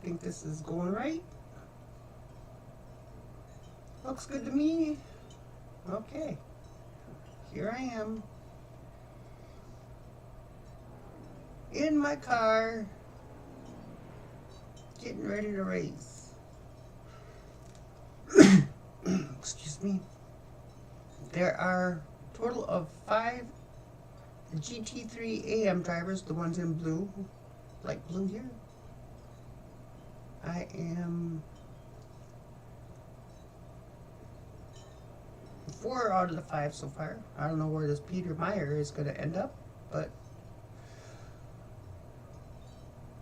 think this is going right. Looks good to me. Okay. Here I am. In my car. Getting ready to race. Excuse me. There are a total of 5 GT3 AM drivers, the ones in blue, light blue here. I am 4 out of the 5 so far. I don't know where this Peter Meyer is going to end up, but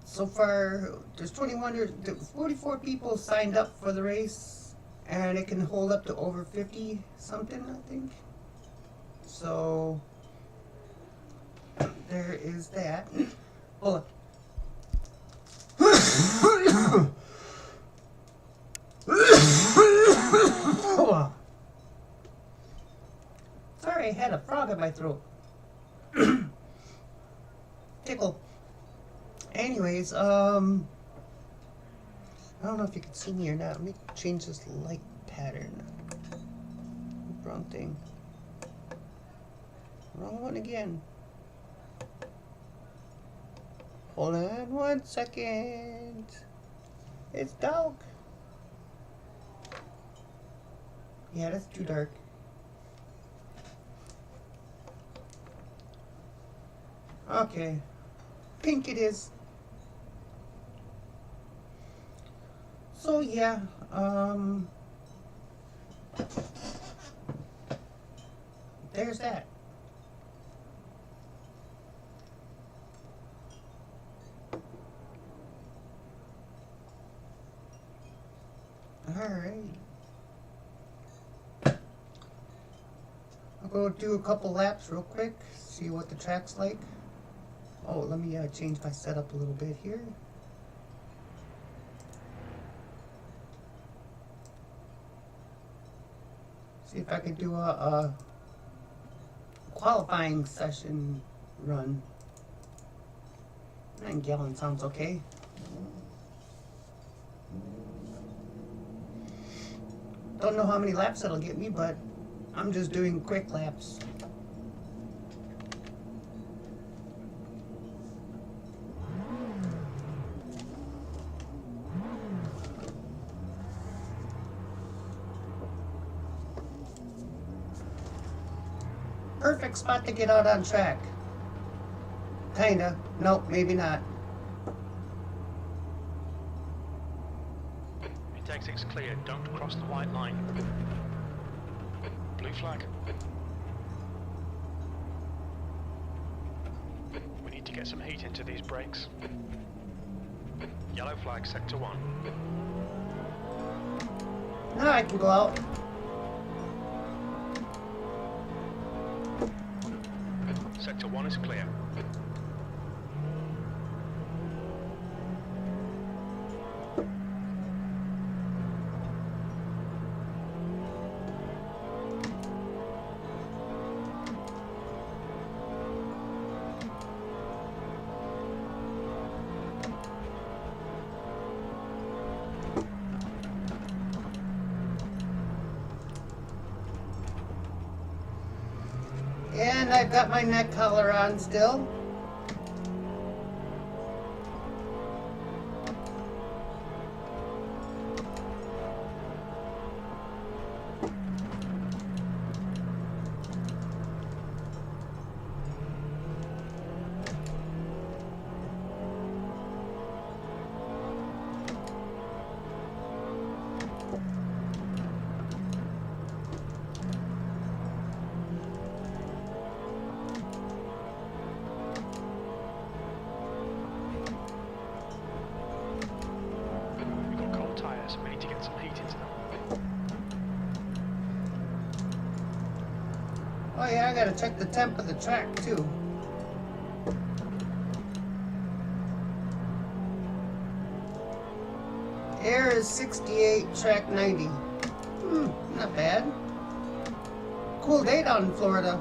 so far there's 44 people signed up for the race, and it can hold up to over 50 something, I think. So there is that. Hold on. Sorry, I had a frog in my throat. Tickle. Anyways, I don't know if you can see me or not. Let me change this light pattern. Wrong thing. Wrong one again. Hold on 1 second. It's dark. Yeah, that's too dark. Okay. Pink it is. So yeah, there's that. Alright. I'll go do a couple laps real quick, see what the track's like. Oh, let me change my setup a little bit here. See if I can do a qualifying session run. 9 gallon sounds okay. Don't know how many laps that'll get me, but I'm just doing quick laps. Perfect spot to get out on track. Kinda. Nope, maybe not. Intake 6 clear. Don't cross the white line. Blue flag. We need to get some heat into these brakes. Yellow flag, sector 1. Now I can go out. Sector 1 is clear. And I've got my neck collar on still. We need to get some heat into them. Oh yeah, I gotta check the temp of the track too. Air is 68, track 90. Not bad. Cool day down in Florida.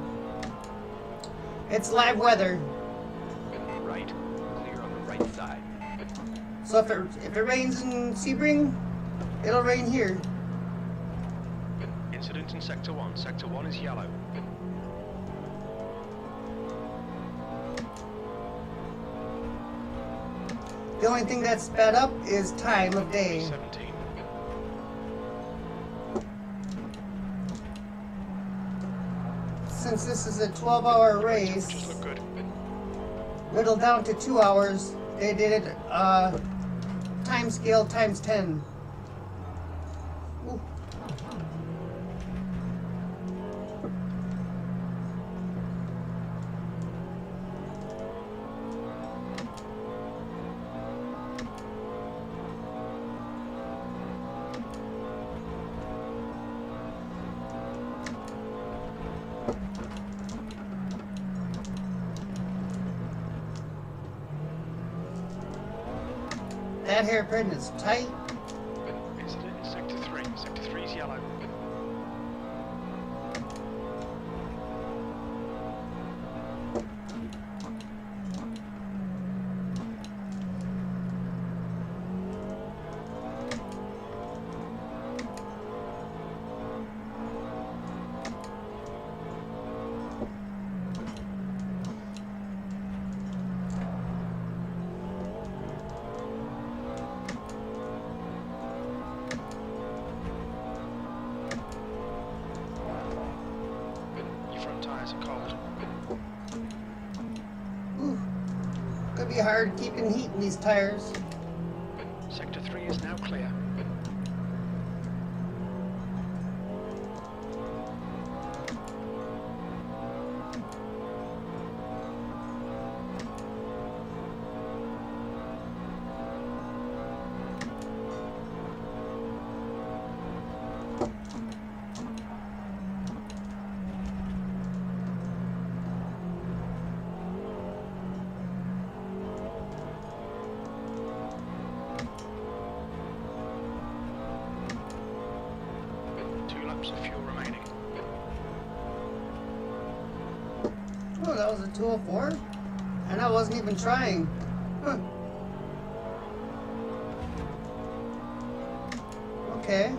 It's live weather. Right, clear on the right side. So if it rains in Sebring, it'll rain here. Incident in Sector 1. Sector 1 is yellow. The only thing that's sped up is time of day. 17. Since this is a 12-hour race, Temperatures look good. whittled down to 2 hours, they did it time scale times 10. Ooh. That hairpin is tight. Incident in Sector 3. Sector 3 is yellow. Your front tyres are cold. Ooh. Could be hard keeping heat in these tires. Sector 3 is now clear. Of fuel remaining. Oh, that was a 204? And I wasn't even trying. Huh. Okay.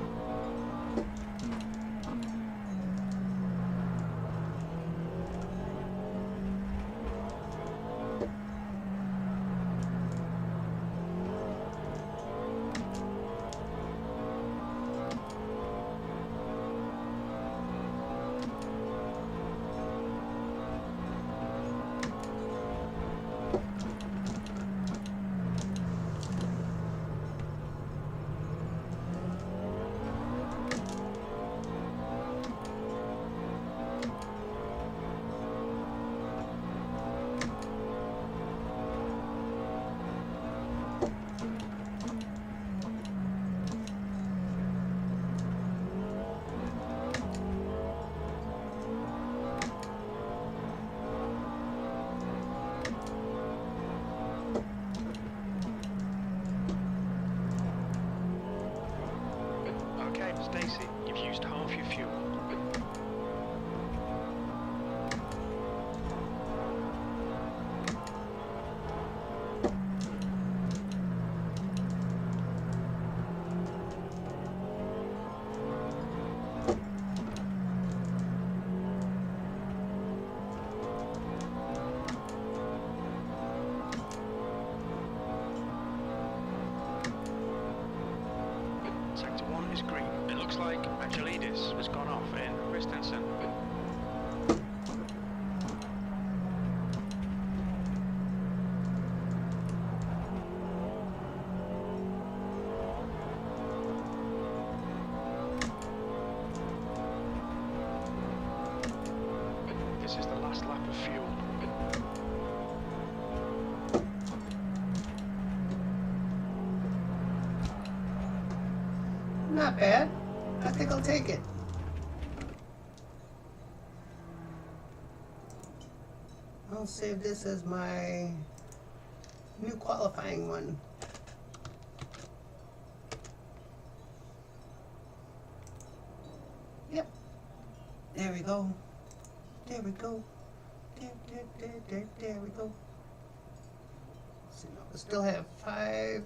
Okay, Stacy, you've used half your fuel. Sector 1 is green. It looks like Angelidis has gone off in Christensen. This is the last lap of fuel. Not bad. I think I'll take it. I'll save this as my new qualifying one. Yep. There we go. There we go. There we go. So now we still have 5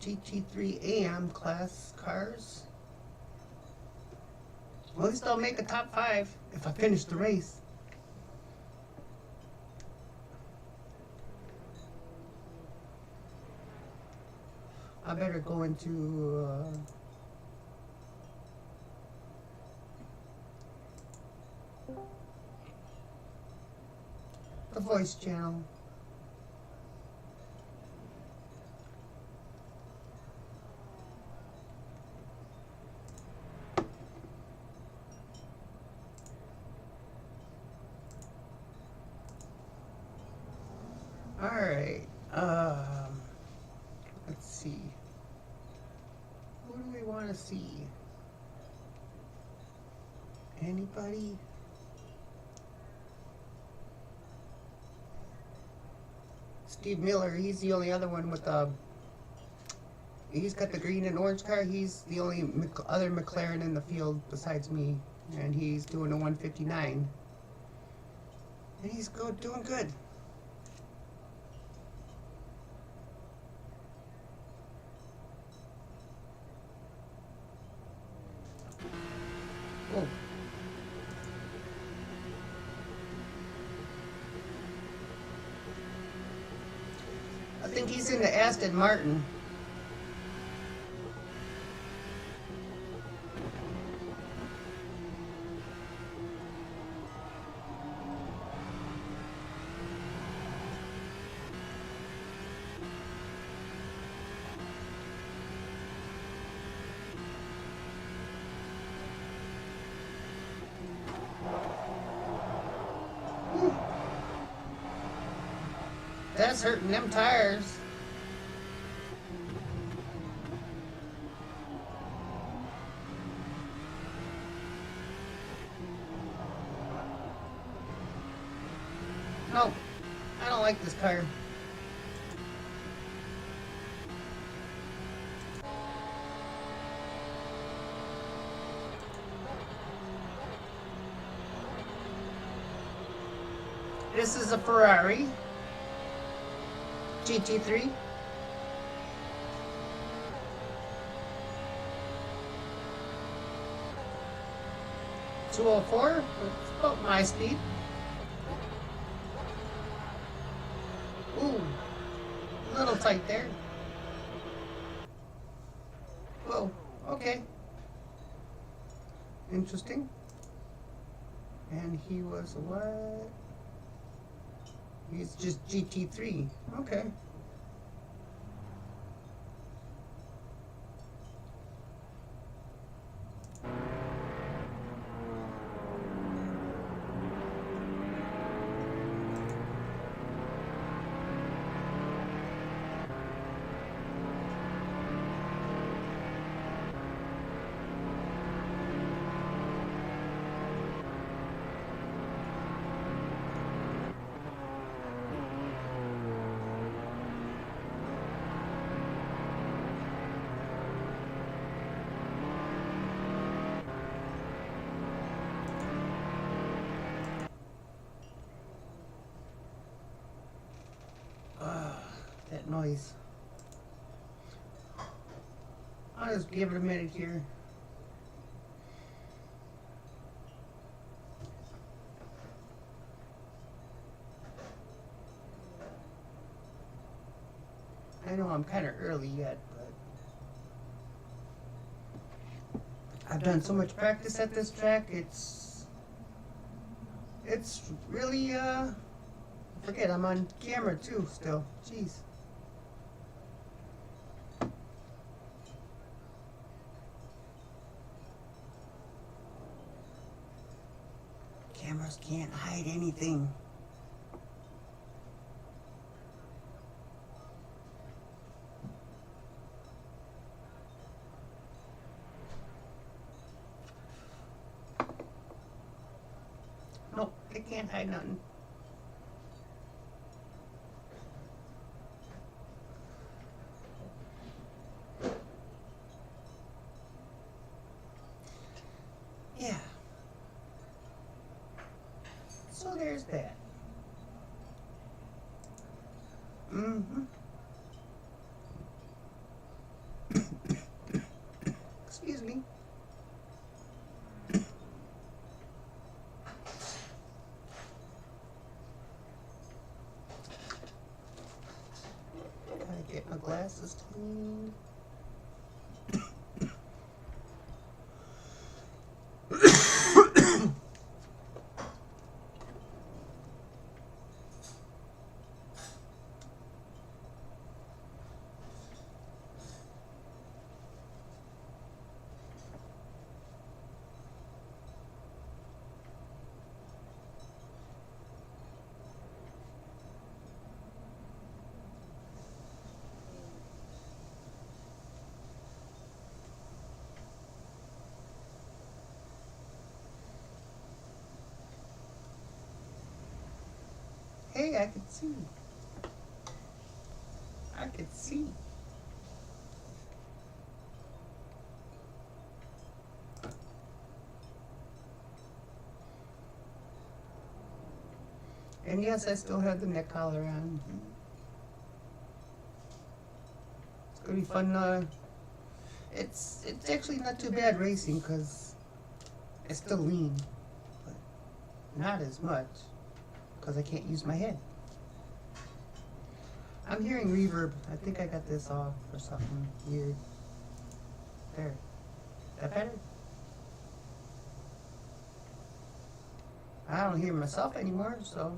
GT3 AM class cars. Well, at least I'll make a top 5 if I finish the race. I better go into the voice channel. Alright, let's see. Who do we want to see? Anybody? Steve Miller, he's the only other one with he's got the green and orange car. He's the only other McLaren in the field besides me, and he's doing a 159. And he's doing good. Oh. I think he's in the Aston Martin. That's hurting them tires. No, I don't like this car. This is a Ferrari GT3. .204, it's about my speed. Ooh, a little tight there. Whoa, okay. Interesting. And he was a what? He's just GT3. Okay. That noise. I'll just give it a minute here. I know I'm kind of early yet, but I've done so much practice at this track. It's really forget I'm on camera too still. Jeez. Cameras can't hide anything. Nope, they can't hide nothing. Yeah. So there's that. grass is clean. Hey, I can see. I can see. And yes, I still have the neck collar on. It's gonna be fun. It's actually not too bad racing because it's still lean, but not as much because I can't use my head. I'm hearing reverb. I think I got this off or something weird. There. That better? I don't hear myself anymore, so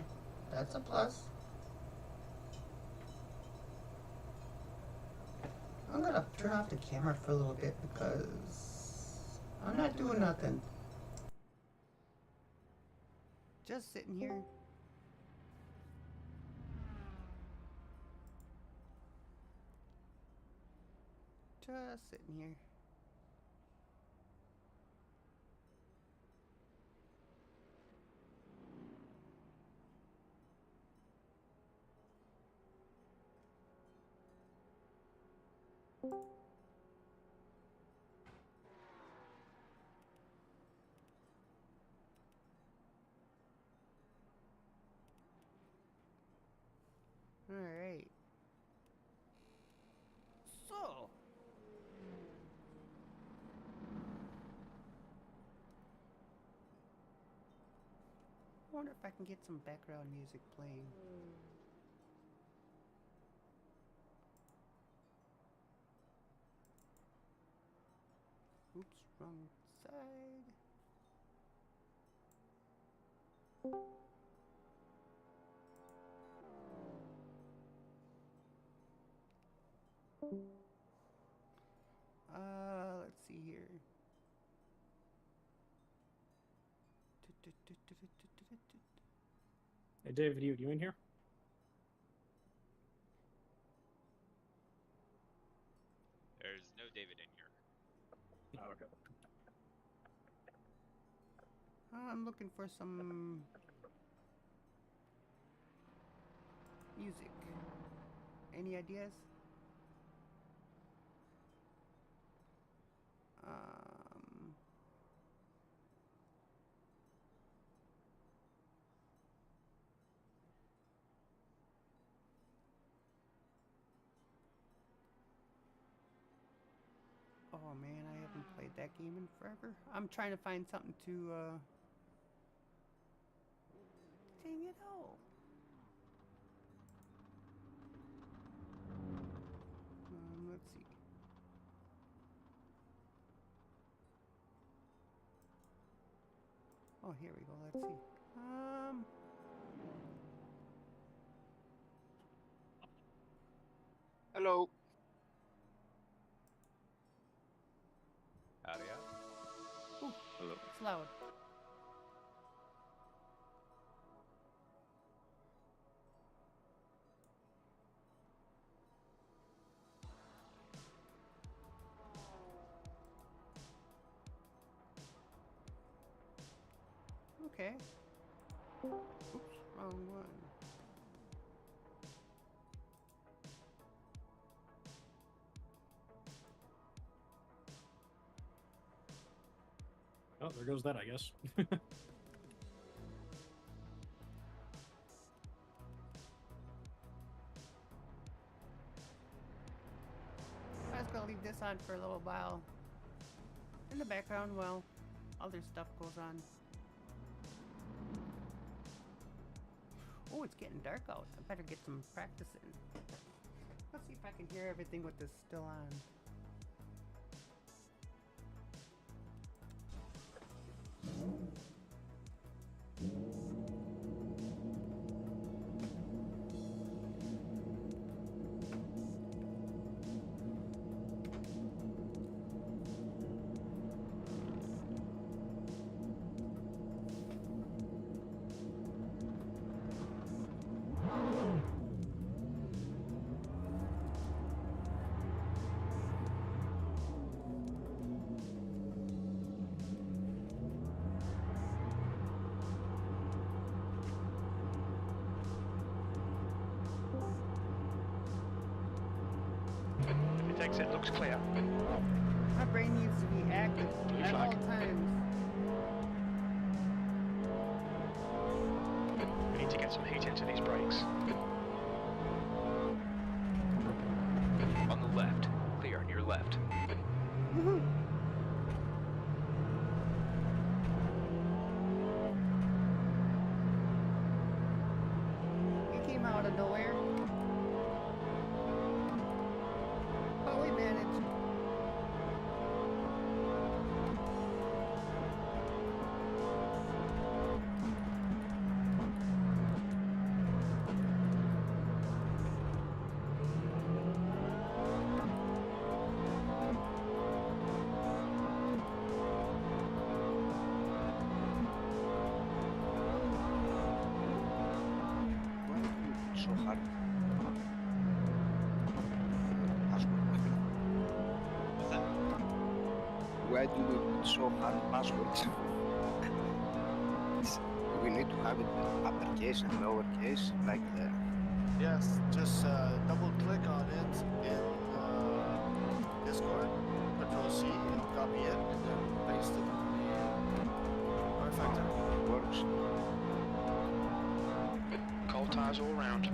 that's a plus. I'm gonna turn off the camera for a little bit because I'm not doing nothing. Just sitting here. Just sitting here. Alright. So. I wonder if I can get some background music playing. Oops, wrong side. Let's see here. Hey, David, you in here? There's no David in here. Oh, okay. I'm looking for some music. Any ideas? Oh man, I haven't played that game in forever. I'm trying to find something to, dang it all. Let's see. Oh, here we go. Let's see. Hello. Howdy. Ooh, Hello. it's loud. Okay. Oops, wrong one. Oh, there goes that, I guess. I was gonna leave this on for a little while in the background while other stuff goes on. Oh, it's getting dark out. I better get some practice in. Let's see if I can hear everything with this still on. Fifth exit looks clear. My brain needs to be active Blue at all flag. times. We need to get some heat into these brakes. On the left. Clear on your left. Woohoo! He came out of nowhere. But we managed. Why do you push so hard? Password. What's that? Why do we put so hard passwords? We need to have it uppercase and lowercase, like the... Yes, just double click on it in Discord, Control C, and copy it, and then paste it in the refactor. works. Cold tires all round.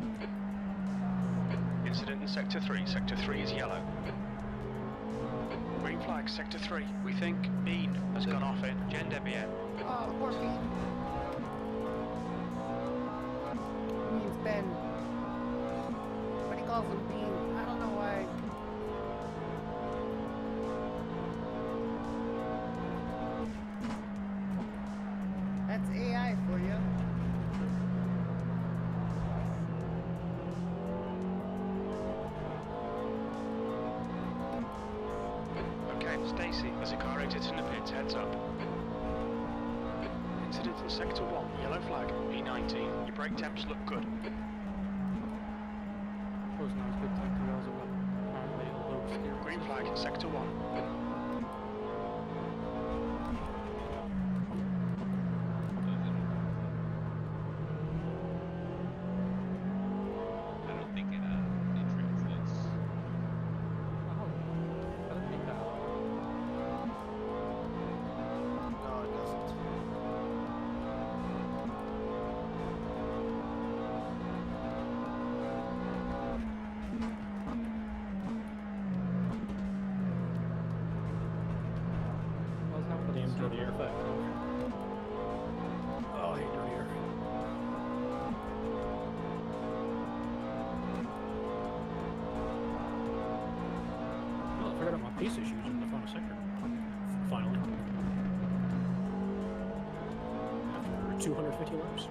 Incident in Sector 3. Sector 3 is yellow. Green flag, Sector 3. We think Bean has gone off in Gen Debian. Oh, poor Bean. He means Ben. But he calls him Bean. I don't know why. That's AI for you. Okay, Stacy, there's a car exit in the pits, heads up. Incident in Sector 1, yellow flag, B19. Your brake temps look good. Was not as good time to as it was. Apparently, although steering Green flag, Sector 1. I don't think it translates. Oh, I didn't think that. No, it doesn't. Well, it's not for the dirty air effect. Oh, I hate dirty air. Well, I figured out my pace issues in the final sector. Finally. After 250 laps.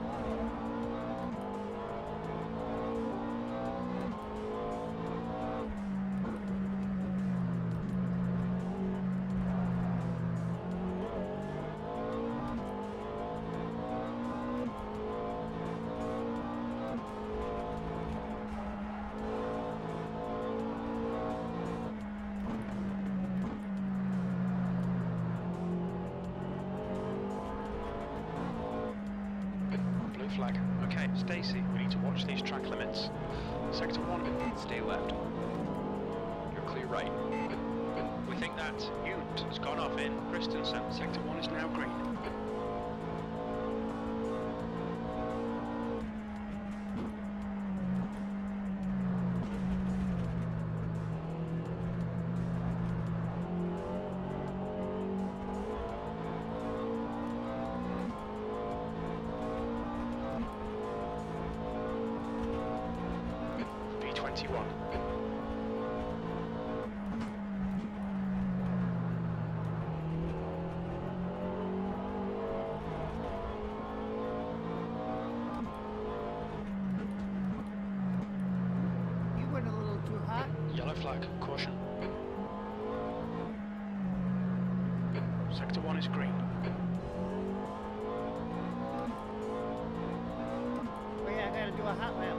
Blue flag. Okay, Stacy, we need to watch these track limits. Sector 1. Stay left. You're clear right. We think that Unt has gone off in Christensen. Sector 1 is now green. B21. Yellow flag, caution. Sector 1 is green. Oh yeah, I gotta do a hot lap.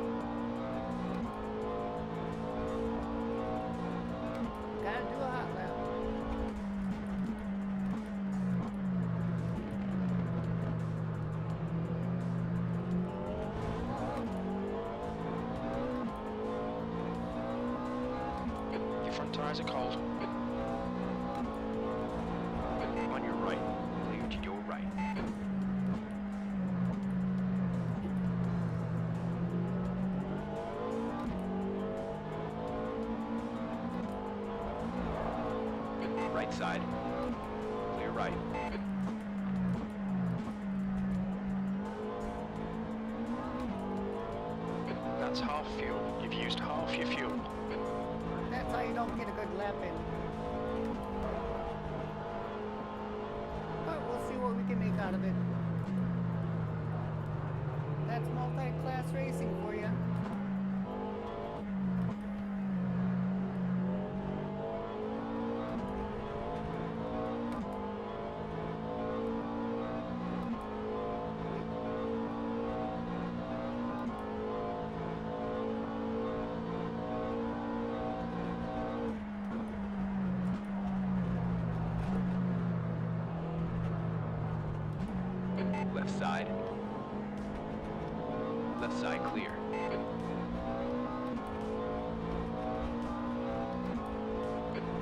Gotta do a hot lap. Your front tyres are cold. On your right. Clear to your right. Right side. Clear right. That's half fuel. You've used half your fuel. That's how you don't get a good lap in. But we'll see what we can make out of it. That's multi-class racing for you. Left side. Left side clear.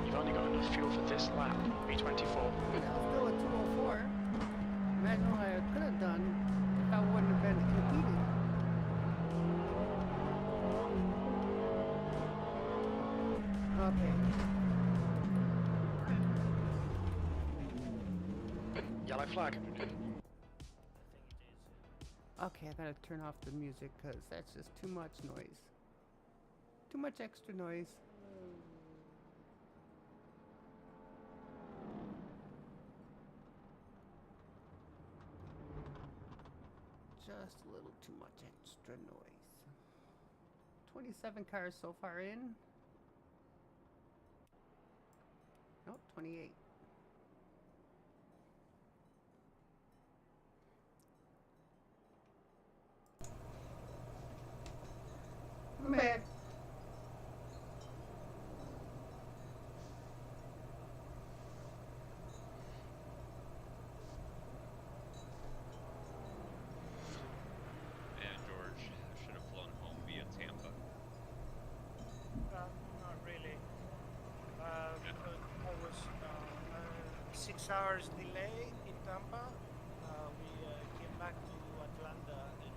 You've only got enough fuel for this lap. B24. That was still a 204. Imagine what I could have done if I wouldn't have been impeded. Okay. Yellow flag. Okay, I gotta turn off the music because that's just too much noise. Too much extra noise. Just a little too much extra noise. 27 cars so far in. Nope, 28. I'm back. And George should have flown home via Tampa. Not really. Because I was 6 hours delay in Tampa. We came back to Atlanta and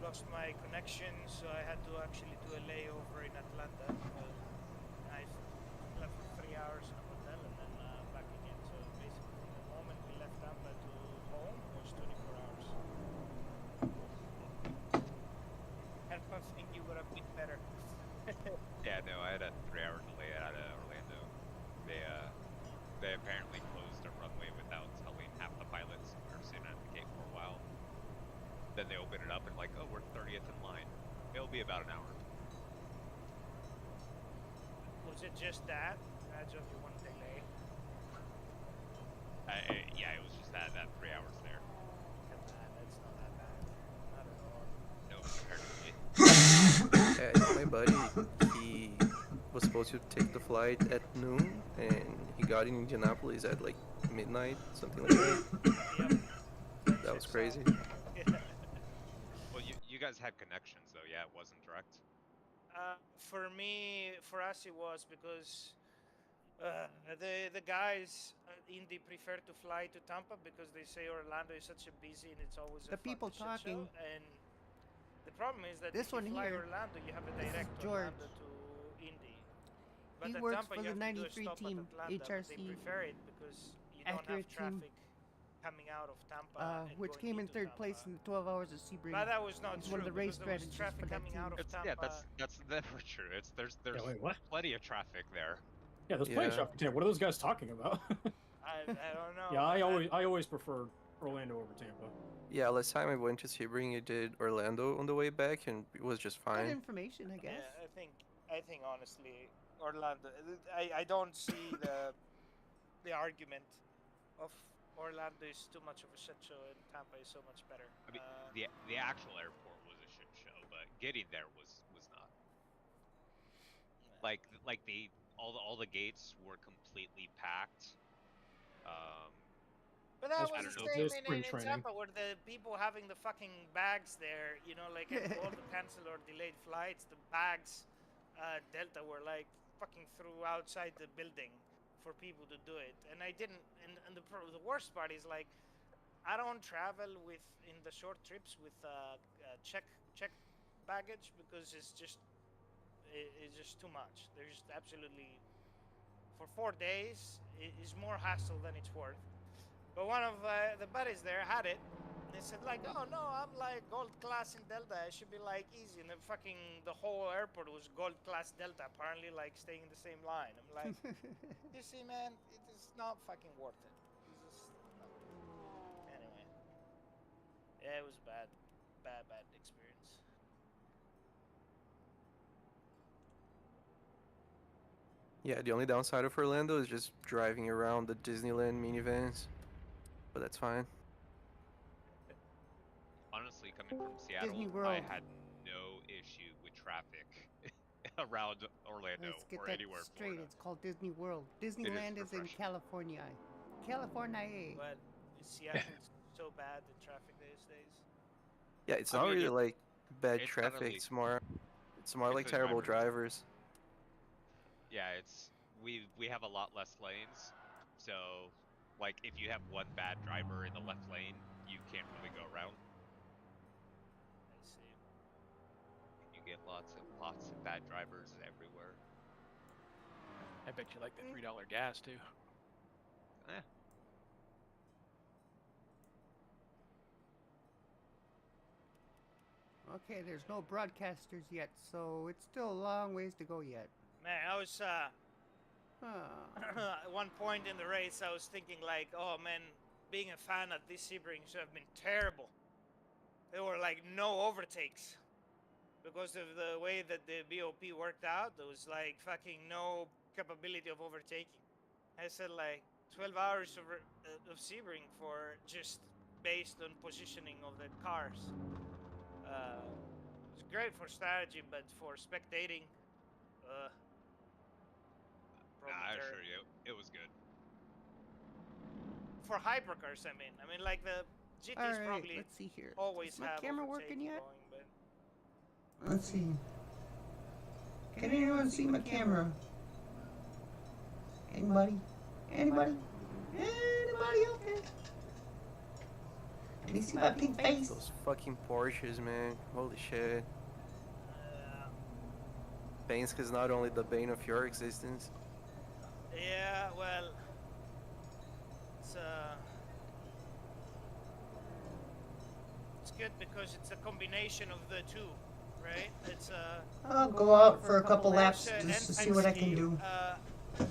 lost my connection, so I had to actually do a layover in Atlanta. I left for 3 hours in a hotel and then back again. So basically, from the moment we left Tampa to home was 24 hours. I don't think you would have been better. Yeah, no, I had a 3-hour delay out of Orlando. They apparently closed a runway without telling half the pilots. We were sitting at the gate for a while. Then they open it up and like, oh, we're 30th in line. It'll be about an hour. Was it just that? That's only one delay. Yeah, it was just that 3 hours there. That's not that bad. Not at all. No, compared to me. Yeah, my buddy, he was supposed to take the flight at noon, and he got in Indianapolis at like midnight, something like that. Yep. That was crazy. Well, you guys had connections though, yeah, it wasn't direct. For us it was because the guys at Indy prefer to fly to Tampa because they say Orlando is such a busy and it's always The a people fucking shit talking. show. And the problem is that This if you one fly here, Orlando, you have a this is direct George. Orlando to Indy. But He at works Tampa, for you the have to do a 93 stop at team, Atlanta, but HRC they prefer it because you don't accurate have team. traffic coming out of Tampa. and which going came in into third place Tampa. in the 12 Hours of Sebring. But that was not He's true. one of the race because there was strategists traffic for that coming team. out of It's, Tampa. yeah, that's never true. There's wait, what? plenty of traffic there. Yeah, there's plenty of Yeah. traffic there. What are those guys talking about? I don't know. Yeah, I always prefer Orlando over Tampa. Yeah, last time I went to Sebring, I did Orlando on the way back, and it was just Good fine. information, I guess. Yeah, I think honestly, Orlando. I don't see the argument of Orlando is too much of a shit show and Tampa is so much better. I mean, the actual airport was a shit show, but getting there was not. Like all the gates were completely packed. But that That's was I the don't know. same just spring in training. Tampa, where the people having the fucking bags there, you know, like at all the canceled or delayed flights, the bags, Delta were like fucking threw outside the building for people to do it, and I didn't. And the worst part is like, I don't travel in the short trips with check baggage because it's just too much. There's absolutely for 4 days is more hassle than it's worth. But one of the buddies there had it. And they said like, oh no, I'm like gold class in Delta. I should be like easy. And the whole airport was gold class Delta. Apparently like staying in the same line. I'm like, you see, man, it is not fucking worth it. It's just no. Anyway, yeah, it was bad experience. Yeah, the only downside of Orlando is just driving around the Disneyland minivans, but that's fine. Honestly, coming from Seattle, Disney I World. had no issue with traffic around Orlando Let's get or that anywhere in straight. Florida. It's called Disney World. Disneyland is in refreshing. California. California. But is Seattle so bad in traffic these days? Yeah, it's I not mean, really like bad it's kinda traffic. like- It's more like because terrible drivers. Yeah, we have a lot less lanes, so like if you have one bad driver in the left lane, you can't really go around. I see. You get lots of bad drivers everywhere. I bet you like the $3 gas too. Eh. Okay, there's no broadcasters yet, so it's still a long ways to go yet. Man, I was at one point in the race, I was thinking like, oh man, being a fan at this Sebring should have been terrible. There were like no overtakes because of the way that the BOP worked out. There was like fucking no capability of overtaking. I said like 12 hours of Sebring for just based on positioning of the cars. It's great for strategy, but for spectating, I assure you, it was good. For hypercars, I mean, like the GTs Alright, probably let's see here. always Is my have camera overtaking working yet? going, but Let's see. Can anyone see my camera? Anybody? Anybody? Anybody out there? Can you see my pink face? Those fucking Porsches, man. Holy shit. Bainska's not only the bane of your existence. yeah, well, it's good because it's a combination of the two, right? I'll go out for a couple laps Porsche just to and see what I can Penske, do.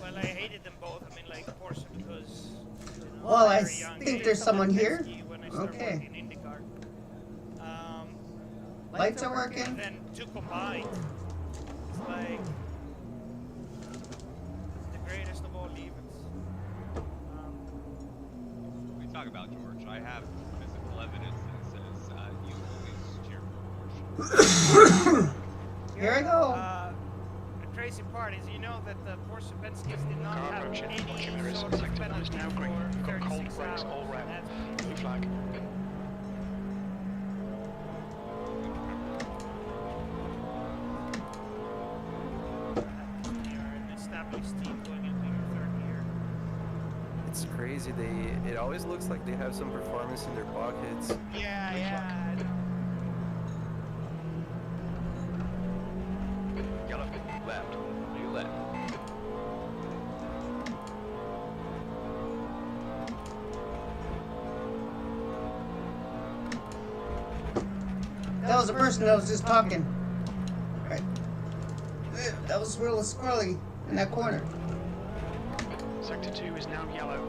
well, I hated them both. I mean, like Porsche because. You know, Well, I very young think age, there's someone and here. Penske when I started Okay. working in IndyCar. Lights are And working. then two combined, it's like it's the greatest of all events. We talk about George. I have physical evidence that says you always cheer for Porsche. Here I go. The crazy part is, you know that the Porsche Penskes did not Car have approaching, watching the any wrist sort of sector that is penalty now green. for We've got cold 36 brakes hours. all round. That's Blue flag. you're an established team going into your third year. It's crazy. It always looks like they have some performance in their pockets. Yeah, yeah. I know. Yellow, left, blue left. That was the person that was just talking. Right. That was real squirrely in that corner. Sector 2 is now yellow.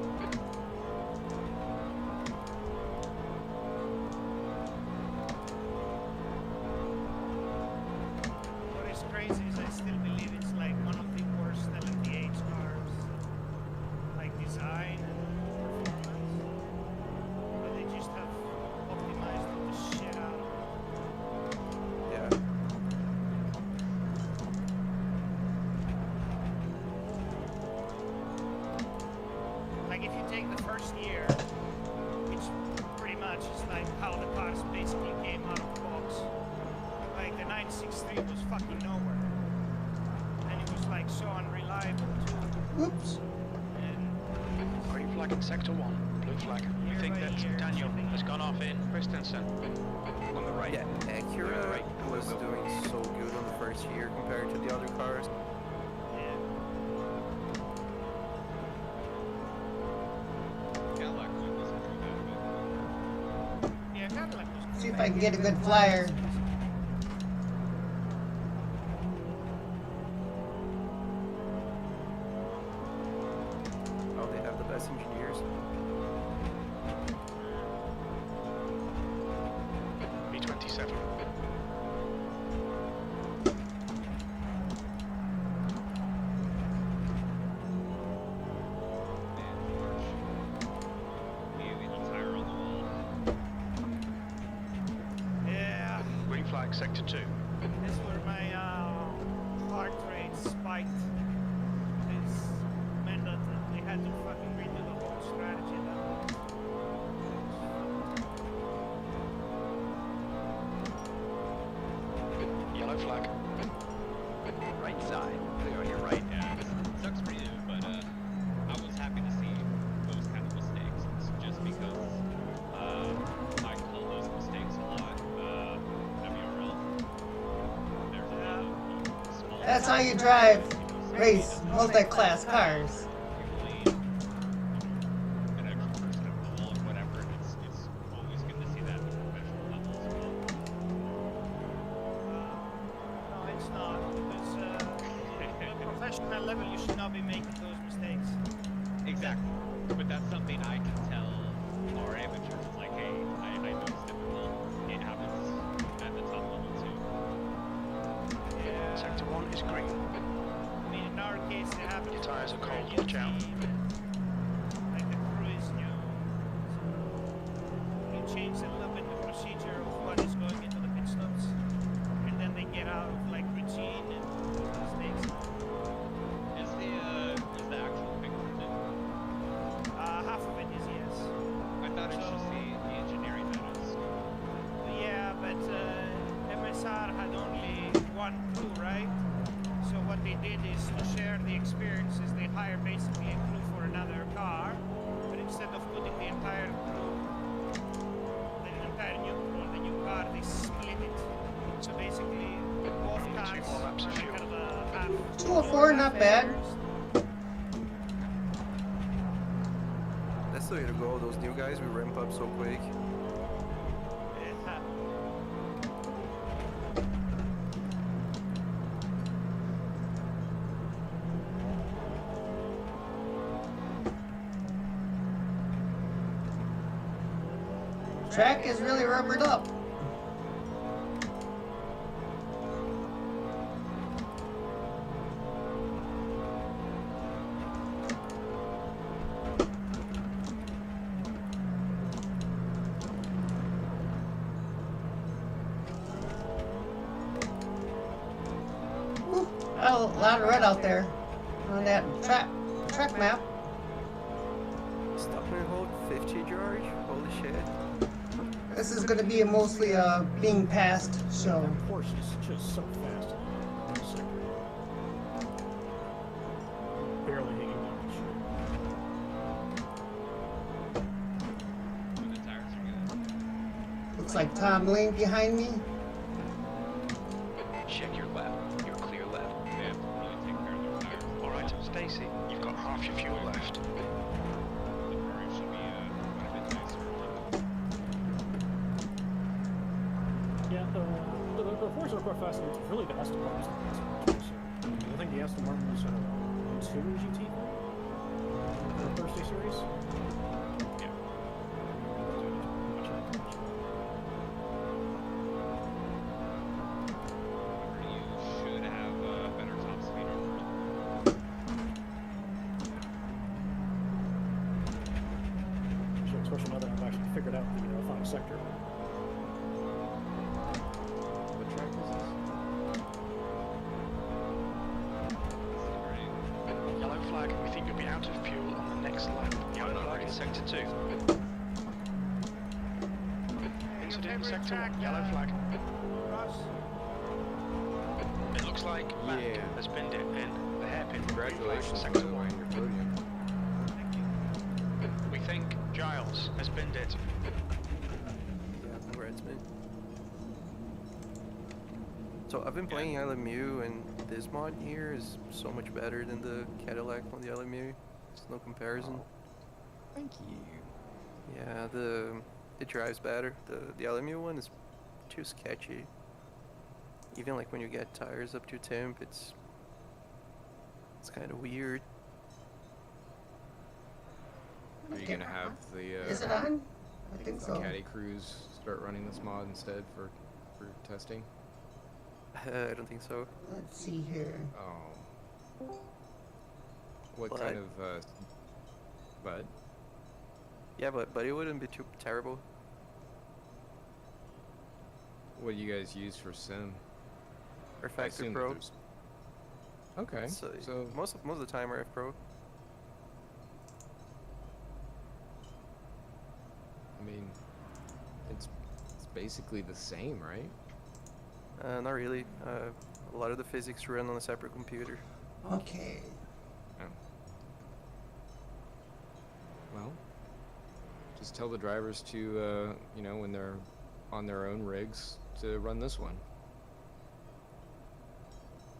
What is crazy is I still believe take the first year, which pretty much is like how the cars basically came out of the box. Like the 963 was fucking nowhere. And it was like so unreliable too. Whoops. And Green flag in sector 1, blue flag. We think that Daniel has gone off in Christensen. On the right. Yeah, Acura was doing so good on the first year compared to the other cars. yeah, Cadillac wasn't too bad, yeah, Cadillac was See if I can get a good flyer. Oh, they have the best engineers. B27. The tire on the wall. Yeah, Green flag sector 2. that's where my heart rate spiked. This meant that they had to fucking redo the whole strategy at that point. Yellow flag. Right side. Clear on your right. Yeah, it sucks for you, but I was happy to see those kind of mistakes. It's just because I call those mistakes a lot. WRL. There's a small. That's how you drive race multi-class cars. Usually an extra person at the wall or whatever. It's always good to see that at the professional level as well. No, it's not, because at the professional level you should not be making those mistakes. Exactly. But that's something I can tell our amateurs. It's like, hey, I know it's difficult. It happens at the top level too. Yeah. Sector 1 is green. I mean, in our case, it happened. Your tyres are for a cold, new watch out. team, like the crew is new, so you change a little bit the procedure of what is going into the pit stops, and then they get out of like routine and mistakes. Is the actual picture new? Half of it is yes. I thought it's just the engineering that is. Yeah, but MSR had only one crew, right? So what they did is to share the experiences, they hired basically a crew for another car, but instead of putting the entire crew, the entire new crew on the new car, they split it. So basically, both cars more laps of are fuel. kind of a half. 204, not bad. That's the way to go. Those new guys, we ramp up so quick. Yeah. Track is really rubbered up. Whew, a lot of red out there on that track map. Stop and hold 50, George. Holy shit. This is going to be mostly a being passed show. That Porsche is just so fast in this sector. Barely hanging on to shit. The tires are good. Looks like Tom Lane behind me. Check your left. Your clear left. They have to really take care of their tires. Alright, Stacy, you've got half your fuel left. The Ferrari should be quite a bit nicer. Yeah, the Porsche are quite fast. It's really the Aston Martin's the fastest. So, I think the Aston Martin was 2 GT in the Thursday series. Yeah. You should have better top speed over. Especially now that I've actually figured out the final sector. What track is this? Yellow flag. We think You'll be out of fuel on the next lap. Yellow flag in sector 2. Incident in sector 1. Yellow flag. Ross. It looks like Mac Yeah. has binned it in the hairpin. Congratulations, by Sector the way, 1. on your podium. Thank you. We think Giles has binned it. Yeah, congrats, man. So I've been playing LMU, and this mod here is so much better than the Cadillac on the LMU. It's no comparison. Thank you. Yeah, it drives better. The LMU one is too sketchy. Even like when you get tires up to temp, it's kind of weird. Are you gonna have the Is it on? I think so. caddy crews start running this mod instead for testing? I don't think so. Let's see here. Oh. What But- kind of but Yeah, but it wouldn't be too terrible. what do you guys use for sim? Or I Factor assume that Pro. there's- Okay. So most of the time RF Pro. I mean, it's basically the same, right? Not really. A lot of the physics run on a separate computer. Okay. Well, just tell the drivers to, you know, when they're on their own rigs, to run this one.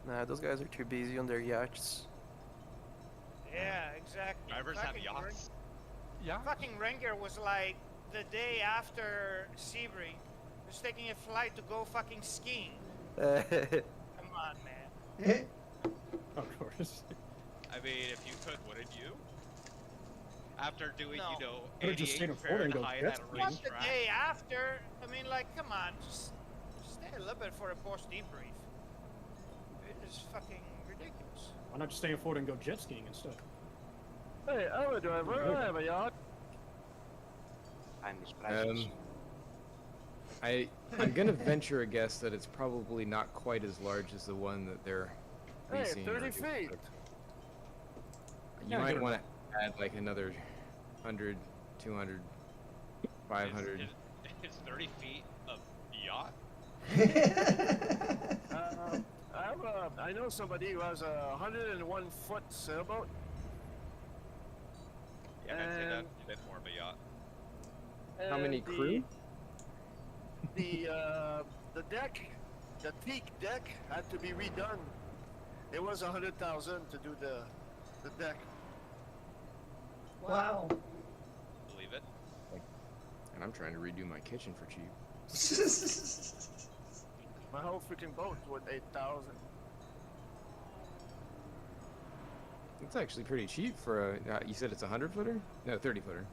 Nah, those guys are too busy on their yachts. Yeah, exactly. Drivers have Fucking yachts. Fucking Renger was like the day after Sebring was taking a flight to go fucking skiing. Come on, man. Of course. I mean, if you could, wouldn't you? After doing, No. you know, Could've just 88 stayed in Florida and go Fahrenheit jet at a skiing. Not the racetrack. day after. I mean, like, come on, just stay a little bit for a post debrief. It is fucking ridiculous. Why not just stay in Florida and go jet skiing instead? Hey, I'm a driver. I have a yacht. I'm surprised. I'm gonna venture a guess that it's probably not quite as large as the one that they're Hey, leasing. 30 or- feet. You Yeah, might get want to add like another 100, 200, 500. Is 30 feet of yacht? I know somebody who has a 101-foot sailboat. Yeah, I'd say that And- a bit more of a yacht. How many and crew? The deck, the teak deck, had to be redone. It was 100,000 to do the deck. Wow. Believe it. And I'm trying to redo my kitchen for cheap. My whole freaking boat was 8,000. It's actually pretty cheap for a. You said it's a 100-footer? No, 30-footer.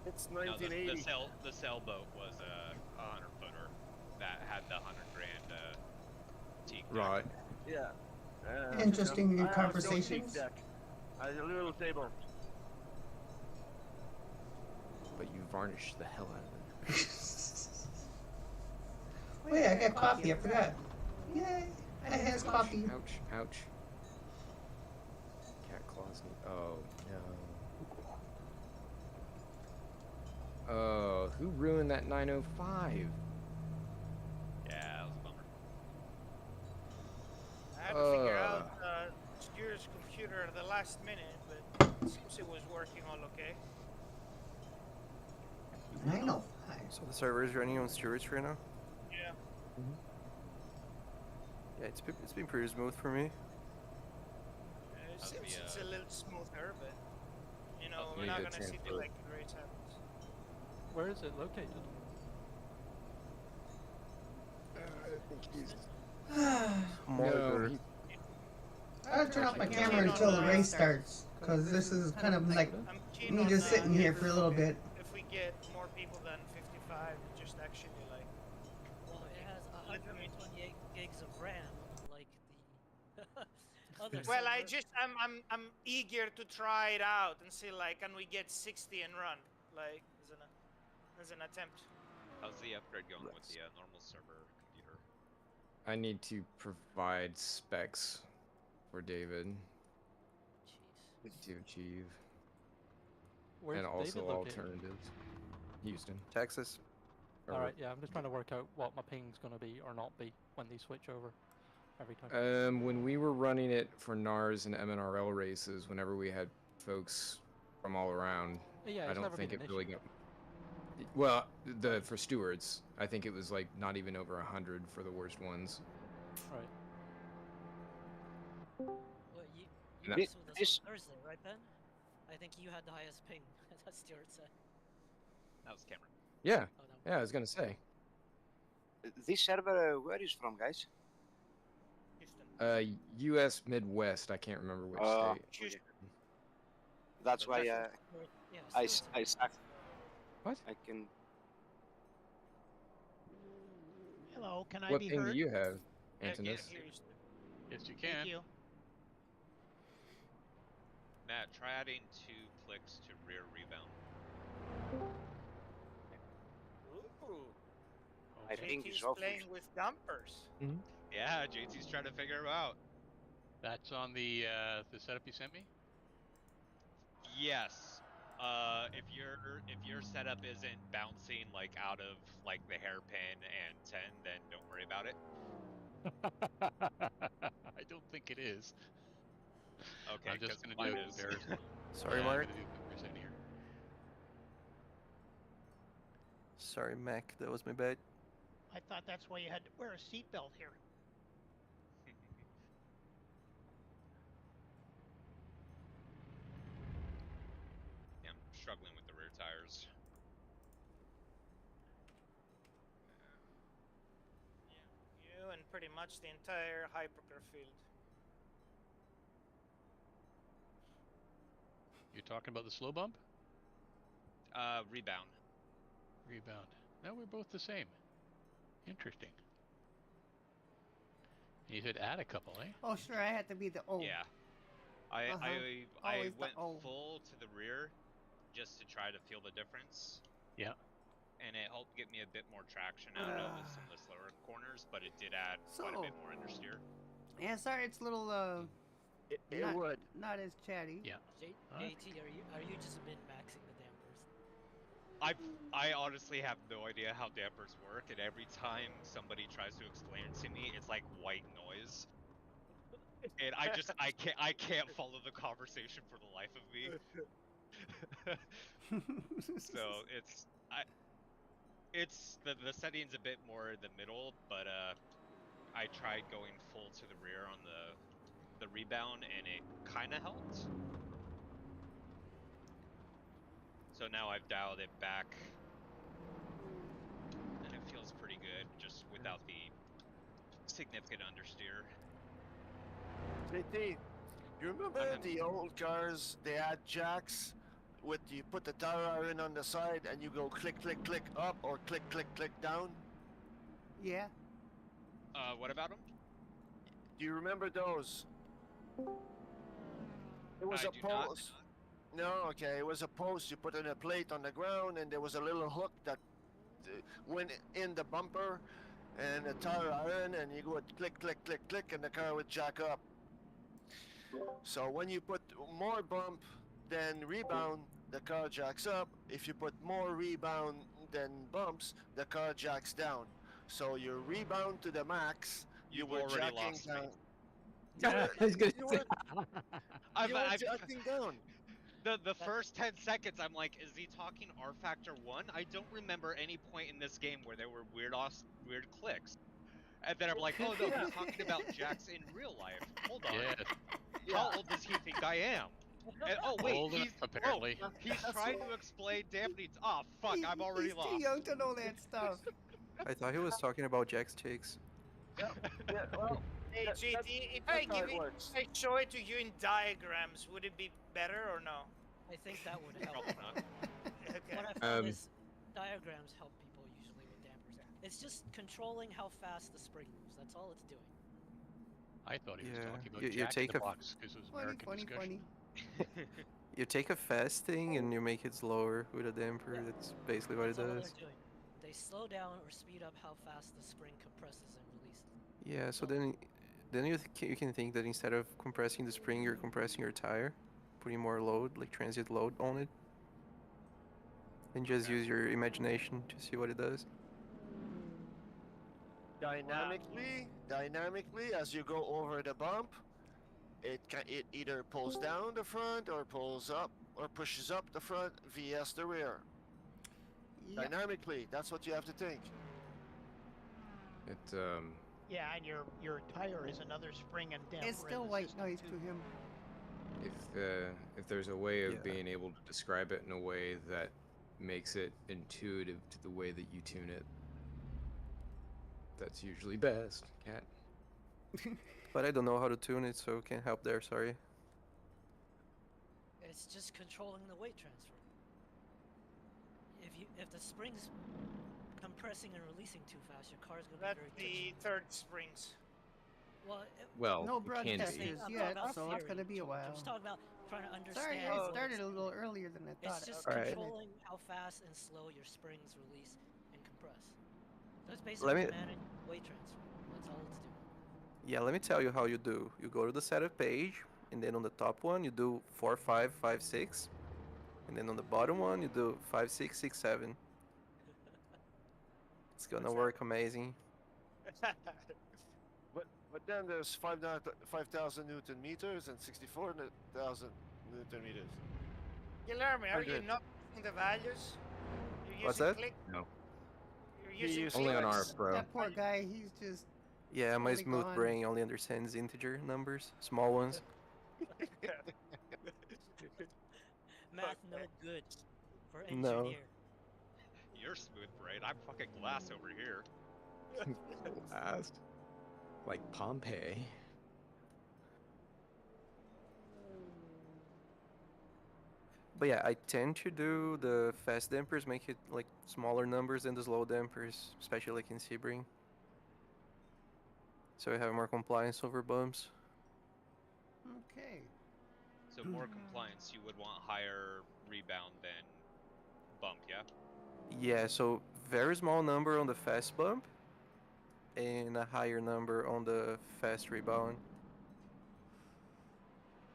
It's No, 1980. the sailboat was a 100-footer that had the 100,000 teak deck. Right. Yeah. Interesting I have no conversations. teak deck. I have a little table. But you varnished the hell out of it. Wait, I got coffee. I forgot. Yay! I has coffee. Ouch! Ouch! Cat claws me. Oh no. Oh, who ruined that 905? Yeah, that was a bummer. I had to figure out Stuart's computer at the last minute, but it seems it was working all okay. 905. So the server is running on Stewart's right now. Yeah. Yeah, it's been pretty smooth for me. It How's seems the, it's a little smoother, but you know, how's we're the not data gonna see the transfer? like great happens. Where is it located? No, he- I'll turn off my camera until the race starts, because this is kind of like I'm keen me on just sitting here for a little bit. If we get more people than 55, just actually like. Well, it has 128 gigs of RAM, like the other. Well, I server. just I'm eager to try it out and see like can we get 60 and run like as an attempt. How's the upgrade going with the normal server computer? I need to provide specs for David. Jeez. to achieve. Where's And David also located? alternatives. Houston. Texas. Or- Alright, yeah, I'm just trying to work out what my ping's gonna be or not be when they switch over every time. When we were running it for NARS and MNRL races, whenever we had folks from all around, Yeah, I it's don't never think been it an really issue. got. Well, for stewards, I think it was like not even over 100 for the worst ones. Right. Well, you No. raced with us This- on Thursday, right, Ben? I think you had the highest ping, as Stuart said. That was Cameron. Yeah, Oh, no. yeah, I was gonna say. This server, where is from, guys? Houston. U.S. Midwest. I can't remember which state. Houston. That's why Yeah, I Stuart said- suck. What? I can. Hello, can I What be ping heard? do you have, Yeah, Antinous? here, Houston. Yes, you Thank can. you. Matt, try adding 2 clicks to rear rebound. Ooh. I think JT's it's awful. playing with dumpers. Yeah, JT's trying to figure him out. That's on the setup you sent me. Yes. If your setup isn't bouncing like out of like the hairpin and 10, then don't worry about it. I don't think it is. Okay, I'm just 'cause gonna mine do is. comparison. Sorry, Yeah, Mark. I'm gonna do comparison here. Sorry, Mac. That was my bad. I thought that's why you had to wear a seatbelt here. Yeah, I'm struggling with the rear tires. You and pretty much the entire hypercar field. You're talking about the slow bump? Rebound. Rebound. No, we're both the same. Interesting. You said add a couple, eh? Oh, sure, I had to be the O. Yeah. I Always the went O. full to the rear just to try to feel the difference. Yeah. And it helped get me a bit more traction out of some of the slower corners, but it did add quite a bit more understeer. Yeah, sorry, it's a little, It not, would. not as chatty. Yeah. JT, are you just min-maxing the dampers? I honestly have no idea how dampers work, and every time somebody tries to explain it to me, it's like white noise. And I can't follow the conversation for the life of me. So it's the setting's a bit more in the middle, but I tried going full to the rear on the rebound, and it kind of helped. So now I've dialed it back, and it feels pretty good, just without the significant understeer. JT, you remember the old cars? They had jacks with you put the tire iron on the side and you go click click click up or click click click down. Yeah. What about them? Do you remember those? It was I a do not. post. No, okay. It was a post. You put in a plate on the ground, and there was a little hook that went in the bumper, and a tire iron, and you would click, click, click, click, and the car would jack up. So when you put more bump than rebound, the car jacks up. If you put more rebound than bumps, the car jacks down. So you rebound to the max. You've were already jacking lost me. down. I was gonna You say. were jacking down. The first 10 seconds, I'm like, is he talking R Factor 1? I don't remember any point in this game where there were weird clicks. And then I'm like, oh no, he's talking about jacks in real life. Hold on. Yes. How old does he think I am? And oh wait, Old enough, apparently. He's trying to explain dampening. Oh fuck, I'm already He's lost. too young to know that stuff. I thought he was talking about Jack's chicks. Yeah, well, Hey JT, if I give it, if I show it to you in diagrams, would it be better or no? I think that would help. Probably not. Okay. What I found is diagrams help people usually with dampers. It's just controlling how fast the spring moves. That's all it's doing. I thought he was Yeah, talking about you Jack take in the a- Box because it was American discussion. You take a fast thing and you make it slower with a damper. Yeah. That's basically what That's it all does. they're doing. They slow down or speed up how fast the spring compresses and releases. Yeah, so then you can think that instead of compressing the spring, you're compressing your tire putting more load, like transient load on it. And just use your imagination to see what it does. Dynamically, as you go over the bump, it either pulls down the front or pulls up or pushes up the front vs the rear. Yep. Dynamically, that's what you have to think. It Yeah, and your tire is another spring and damper. It's still in the white system, noise too. to him. if there's a way of Yeah. being able to describe it in a way that makes it intuitive to the way that you tune it, that's usually best, Cat. But I don't know how to tune it, so can't help there, sorry. It's just controlling the weight transfer. If the springs compressing and releasing too fast, your car's gonna That's be very the twitchy. third springs. Well, Well, No it can broadcasters be. I'm yet, talking about so it's theory, gonna be a George. I'm while. just talking about trying to Sorry, understand. I what started it's a little doing. earlier than I thought. It's just Alright. controlling how fast and slow your springs release and compress. So it's Let basically me- managing weight transfer. That's all it's doing. Yeah, let me tell you how you do. You go to the setup page, and then on the top one you do 4, 5, 5, 6, and then on the bottom one you do 5, 6, 6, 7. It's gonna work amazing. But then there's 5,000 Newton meters and 64,000 Newton meters. Guillermo, are you 100. not using the values? You're What's using that? click? No. You're He using uses Only on clicks? our Pro. That poor guy, he's just Yeah, my Totally smooth gone. brain only understands integer numbers, small ones. Math no good for No. engineer. You're smooth brain. I'm fucking glass over here. Last. Like Pompeii. But yeah, I tend to do the fast dampers, make it like smaller numbers than the slow dampers, especially like in Sebring. So I have more compliance over bumps. okay. So more compliance, you would want higher rebound than bump, yeah? Yeah, so very small number on the fast bump, and a higher number on the fast rebound.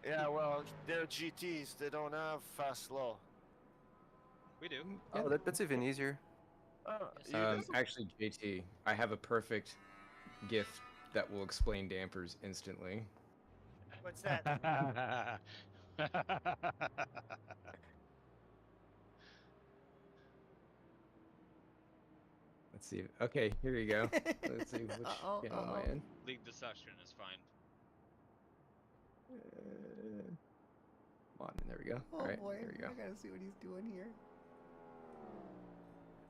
Yeah, well, they're GTs. They don't have fast slow. We do. Oh, that's even easier. Yes, You do? Actually, JT, I have a perfect gift that will explain dampers instantly. What's that? Let's see. Okay, here you go. Let's see which Uh-oh, channel am I uh-oh. in. League deception is fine. Come on, there we go. Oh All right, boy, there we go. I gotta see what he's doing here.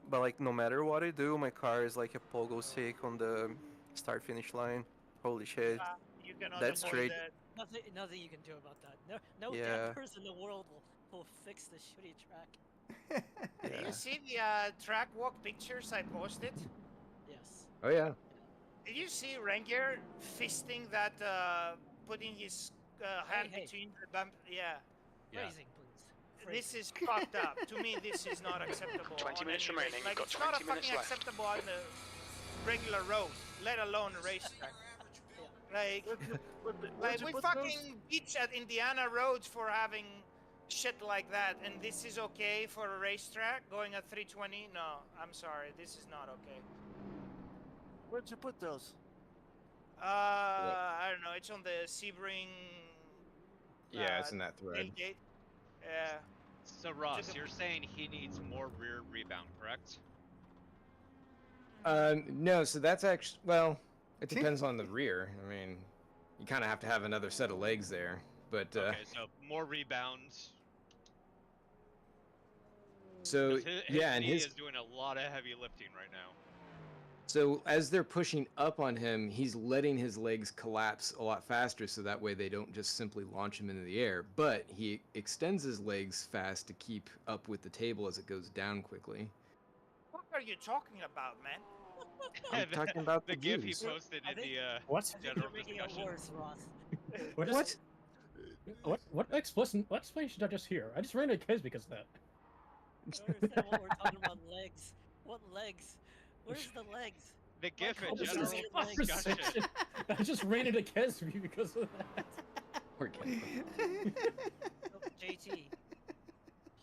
But like, no matter what I do, my car is like a pogo stick on the start-finish line. Holy shit. You cannot That's avoid straight. that. nothing you can do about that. No Yeah. dampers in the world will fix the shitty track. Did Yeah. you see the track walk pictures I posted? Yes. Oh yeah. Did you see Ranger fisting that, putting his hand hey. between the bump? Yeah. Yeah. Phrasing, please. This is fucked up. To me, this is not acceptable. 20 on minutes any remaining. race. Like, You've it's got not 20 minutes fucking left. acceptable on the regular road, let alone a racetrack. Like, Where'd you we put fucking beach at Indiana roads for having shit like that, and this is okay for a racetrack going at 320? No, I'm sorry, this is not okay. Where'd you put those? I don't know. It's on the Sebring. Yeah, it's in that thread. tailgate. Yeah. So Ross, you're saying he needs more rear rebound, correct? No, so that's actually, well, it depends on the rear. I mean, you kind of have to have another set of legs there, but Okay, so more rebounds. so 'Cause his yeah, and knee his is doing a lot of heavy lifting right now. so as they're pushing up on him, he's letting his legs collapse a lot faster, so that way they don't just simply launch him into the air. But he extends his legs fast to keep up with the table as it goes down quickly. What are you talking about, man? I'm talking about the the GIF he views. posted in the What? I think general you're making discussion. it worse, Ross. What explanation did I just hear? I just ran into kids because of that. I don't understand what we're talking about. Legs. What legs? Where's the legs? The GIF in God, this general is discussion. I just ran into Kesby because of that. Poor kid. JT,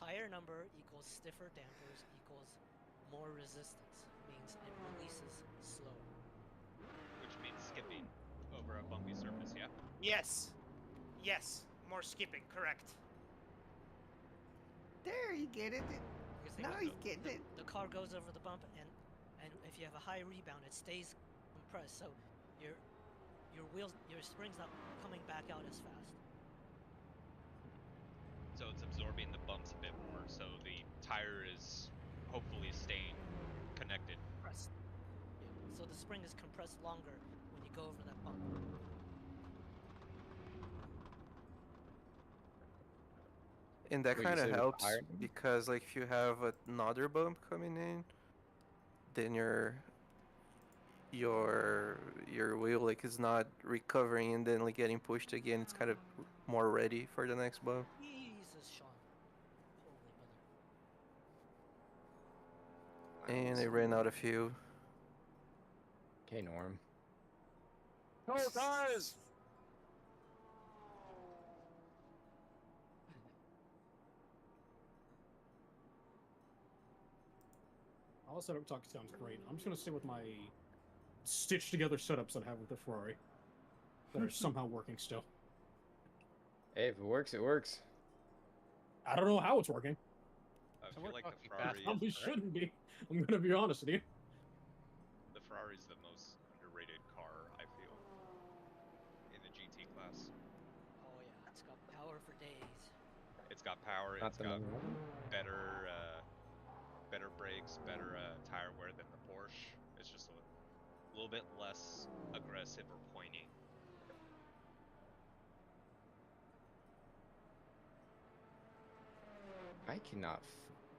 higher number equals stiffer dampers equals more resistance, means it releases slower. Which means skipping over a bumpy surface, yeah? Yes. Yes. More skipping, correct. There, you get it. Because Now he's getting it. the car goes over the bump, and if you have a high rebound, it stays compressed, so your spring's not coming back out as fast. So it's absorbing the bumps a bit more, so the tire is hopefully staying connected. Compressed. Yeah. So the spring is compressed longer when you go over that bump. And that Wait, you kind of said with helps higher- because, like, if you have another bump coming in, then your wheel like is not recovering and then like getting pushed again. It's kind of more ready for the next bump. Jesus, Sean. Holy mother. And I ran out of fuel. Okay, Norm. Oh, guys! All setup talk sounds great. I'm just gonna stay with my stitched together setups that I have with the Ferrari that are somehow working still. Hey, if it works, it works. I don't know how it's working. I So feel we're like the talking Ferrari Probably is, shouldn't be. I'm gonna be honest with you. the Ferrari's the most underrated car, I feel, in the GT class. Oh yeah, it's got power for days. It's got power, Not it's the got number one. better better brakes, better tire wear than the Porsche. It's just a little bit less aggressive or pointy. I cannot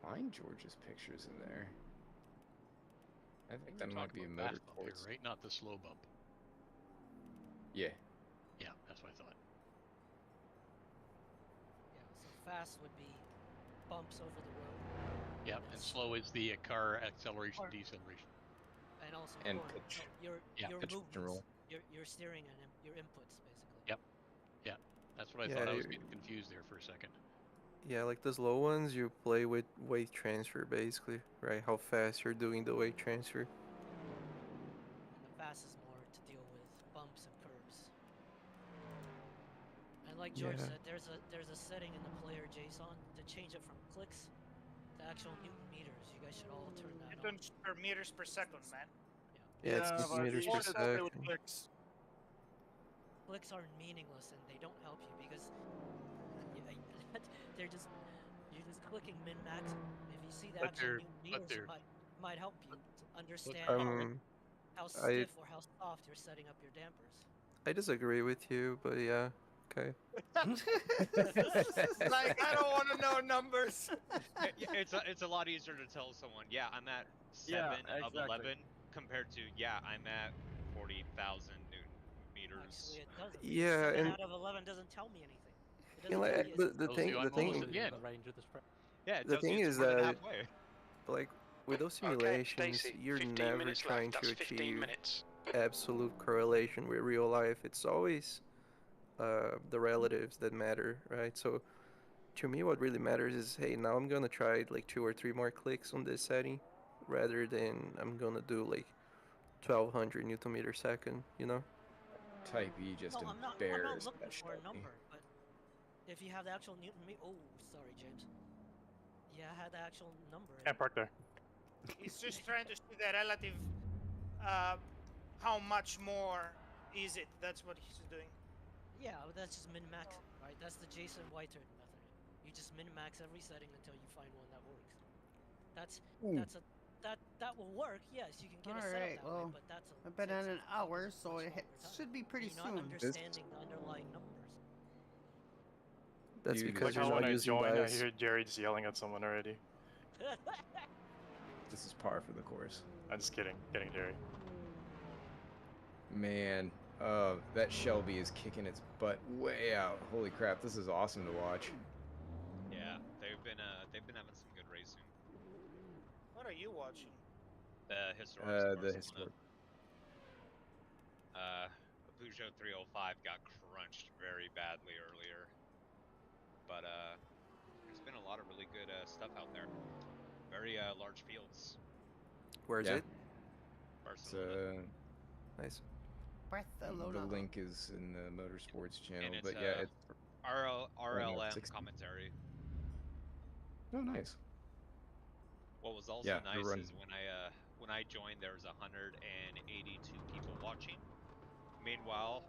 find George's pictures in there. I think that We're might be a talking motor about fast bump here, course. right? Not the slow bump. Yeah. Yeah, that's what I thought. Yeah, so fast would be bumps over the road. Yeah, and slow is the car acceleration, Or- deceleration. And also And corner. pitch. Your pitch and movements, roll. your steering and your inputs basically. Yep. Yeah, that's what I Yeah, thought. I was you're- getting confused there for a second. Yeah, like the slow ones, you play with weight transfer basically, right? How fast you're doing the weight transfer. And the fast is more to deal with bumps and curves. And like George Yeah. said, there's a setting in the player JSON to change it from clicks to actual Newton meters. You guys should all turn that on. Newtons per meters per second, man. Yeah, it's but meters you per should play with second. clicks. Clicks are meaningless and they don't help you because you're just clicking min max. If you see the But actual they're- Newton but meters, they're- it might help you to understand how I stiff or how soft you're setting up your dampers. I disagree with you, but yeah, okay. Like, I don't want to know numbers. It's a lot easier to tell someone, yeah, I'm at 7 of exactly. 11, compared to, yeah, I'm at 40,000 Newton meters. Actually, it doesn't. Yeah, 7 and- out of 11 doesn't tell me anything. It You doesn't know, tell you. but the Tells thing, you the I'm almost thing, at the end range of the spread. Yeah, it the tells you thing it's is more than that, halfway. like, with those Okay, simulations, Stacey, you're 15 never minutes trying left. to That's 15 achieve minutes. absolute correlation with real life. It's always the relatives that matter, right? So, to me, what really matters is, hey, now I'm gonna try like 2 or 3 more clicks on this setting, rather than I'm gonna do like 1200 Newton meter second, you know? Type E just No, I'm not embarrassed looking that for a Shelby. number, but if you have the actual Newton meter, oh, sorry, James. Yeah, I had the actual number. Can't park there. He's just trying to see the relative, how much more is it? That's what he's doing. Yeah, but that's just min max, right? That's the Jason Whitehurd method. You just min max every setting until you find one that works. That will work. Yes, you can get a setup Alright, that way, well, but that's I've been on an hour, so it should be pretty you're not soon. understanding the underlying numbers. That's Dude, because like you're how not when I using join, I bias. hear Jared's yelling at someone already. This is par for the course. I'm just kidding. Kidding, Jerry. Man, that Shelby is kicking its butt way out. Holy crap, this is awesome to watch. Yeah, they've been having some good racing. What are you watching? The historic The Barcelona. historic. A Peugeot 305 got crunched very badly earlier, but a lot of really good stuff out there. Very large fields. Where is Yeah. it? Barcelona. Nice. Barcelona. The link is in the Motorsports channel, And it's but yeah, it's RLM 60. commentary. Oh, nice. What was also Yeah, they're nice running. is when I joined, there was 182 people watching. Meanwhile,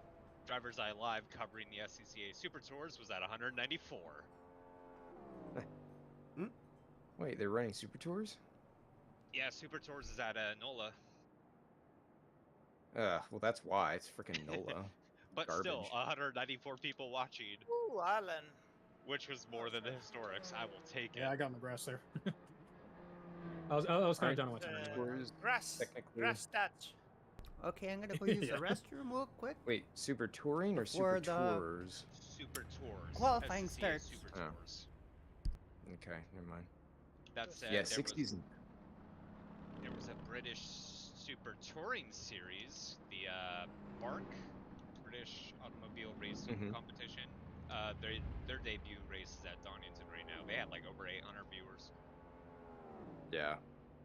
Driver's Eye Live covering the SCCA Super Tours was at 194. Wait, they're running Super Tours? Yeah, Super Tours is at NOLA. Well, that's why. It's freaking NOLA. But Garbage. still, 194 people watching. Ooh, Alan. Which was more than the Historics. I will take it. Yeah, I got my grass there. I was kind of done with it anyway. Grass stats. Okay, I'm gonna go use the restroom real quick. Wait, Super Touring or Before Super the Tours? Super Tours. qualifying SCCA starts. Super Oh. Tours. Okay, never mind. That said, Yeah, there 60s. there was a British Super Touring series, the BARC, British Automobile Racing Competition. Their debut race is at Donington right now. They had like over 800 viewers. Yeah.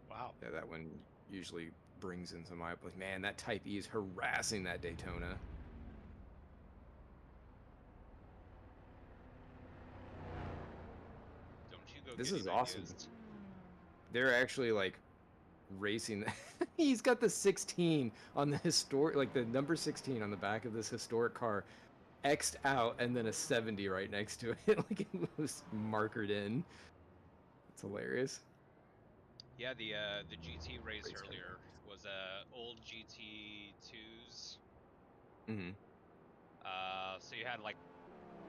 Wow. Yeah, that one usually brings in some eyeballs. Man, that Type E is harassing that Daytona. Don't you go This getting is awesome. ideas. They're actually like racing. He's got the 16 on the historic, like the number 16 on the back of this historic car, X'd out, and then a 70 right next to it. Like it was markered in. It's hilarious. Yeah, the GT race earlier was old GT2s. Mm-hmm. So you had like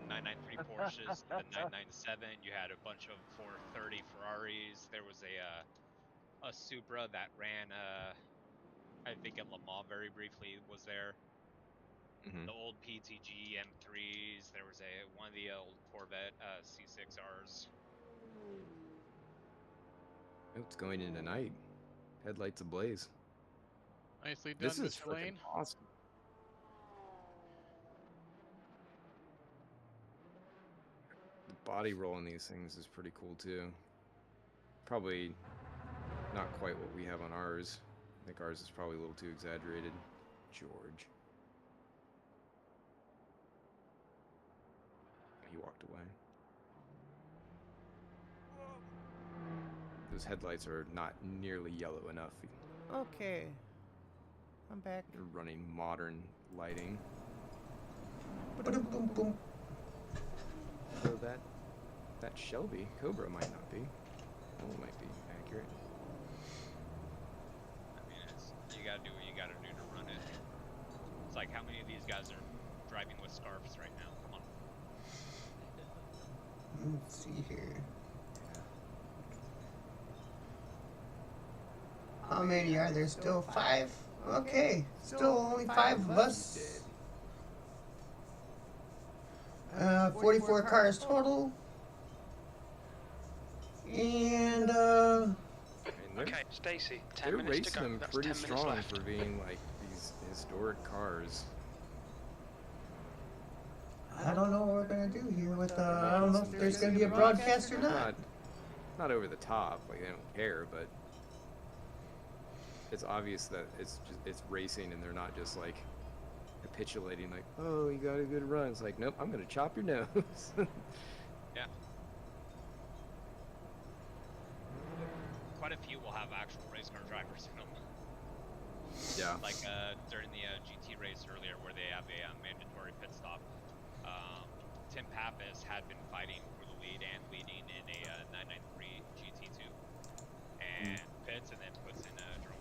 993 Porsches, the 997. You had a bunch of 430 Ferraris. There was a Supra that ran I think at Le Mans very briefly was there. Mm-hmm. The old PTG M3s. There was one of the old Corvette C6Rs. Oh, it's going in tonight. Headlights ablaze. Nicely done, This is Mr. freaking Lane. awesome. The body roll on these things is pretty cool too. Probably not quite what we have on ours. I think ours is probably a little too exaggerated. George. He walked away. Those headlights are not nearly yellow enough. Okay. I'm back. They're running modern lighting. Boom, boom, boom. So that Shelby Cobra might not be. That one might be accurate. I mean, you gotta do what you gotta do to run it. It's like, how many of these guys are driving with scarves right now? Come on. Let's see here. How many are there? Still 5? Okay, still only 5 of us. 44 cars total. And Okay, Stacy, 10 They're minutes to racing go. them That's pretty 10 minutes strong left. for being like these historic cars. I don't know what we're gonna do here with I don't know if there's gonna be a broadcast or not. Not over the top, like they don't care, but it's obvious that it's racing and they're not just like capitulating like, oh, you got a good run. It's like, nope, I'm gonna chop your nose. Yeah. Quite a few will have actual race car drivers in them. Yeah. Like during the GT race earlier where they have a mandatory pit stop, Tim Pappas had been fighting for the lead and leading in a 993 GT2 and pits and then puts in a drone.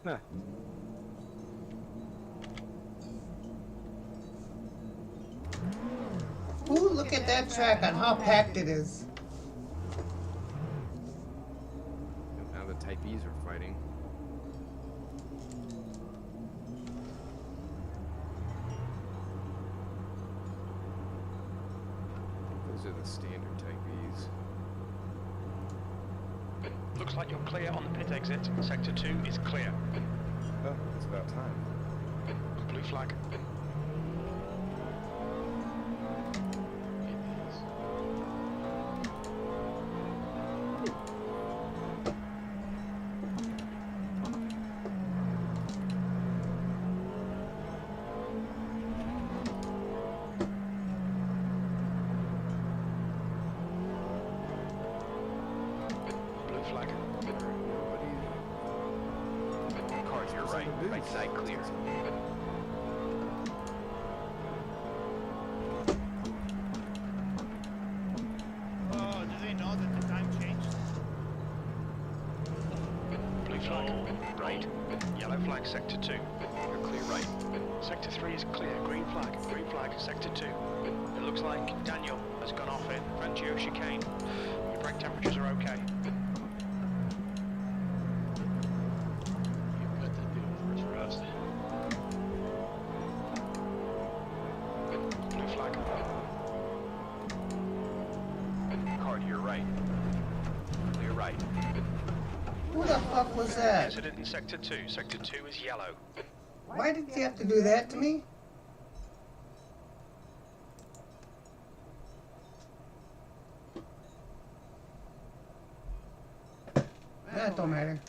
Huh. Ooh, look at that track on how packed it is. Now the Type E's are fighting. Those are the standard Type E's. Looks like you're clear on the pit exit. Sector 2 is clear. Oh, it's about time. Blue flag. side clear. Oh, do they know that the time changed? Blue flag. Right. Yellow flag, sector 2. You're clear right. Sector 3 is clear. Green flag. Green flag, sector 2. It looks like Daniel has gone off in Fangio chicane. Your brake temperatures are okay. You cut that deal first for us. Blue flag. Car to your right. Clear right. Who the fuck was that? Incident in sector 2. Sector 2 is yellow. Why did you have to do that to me? That don't matter.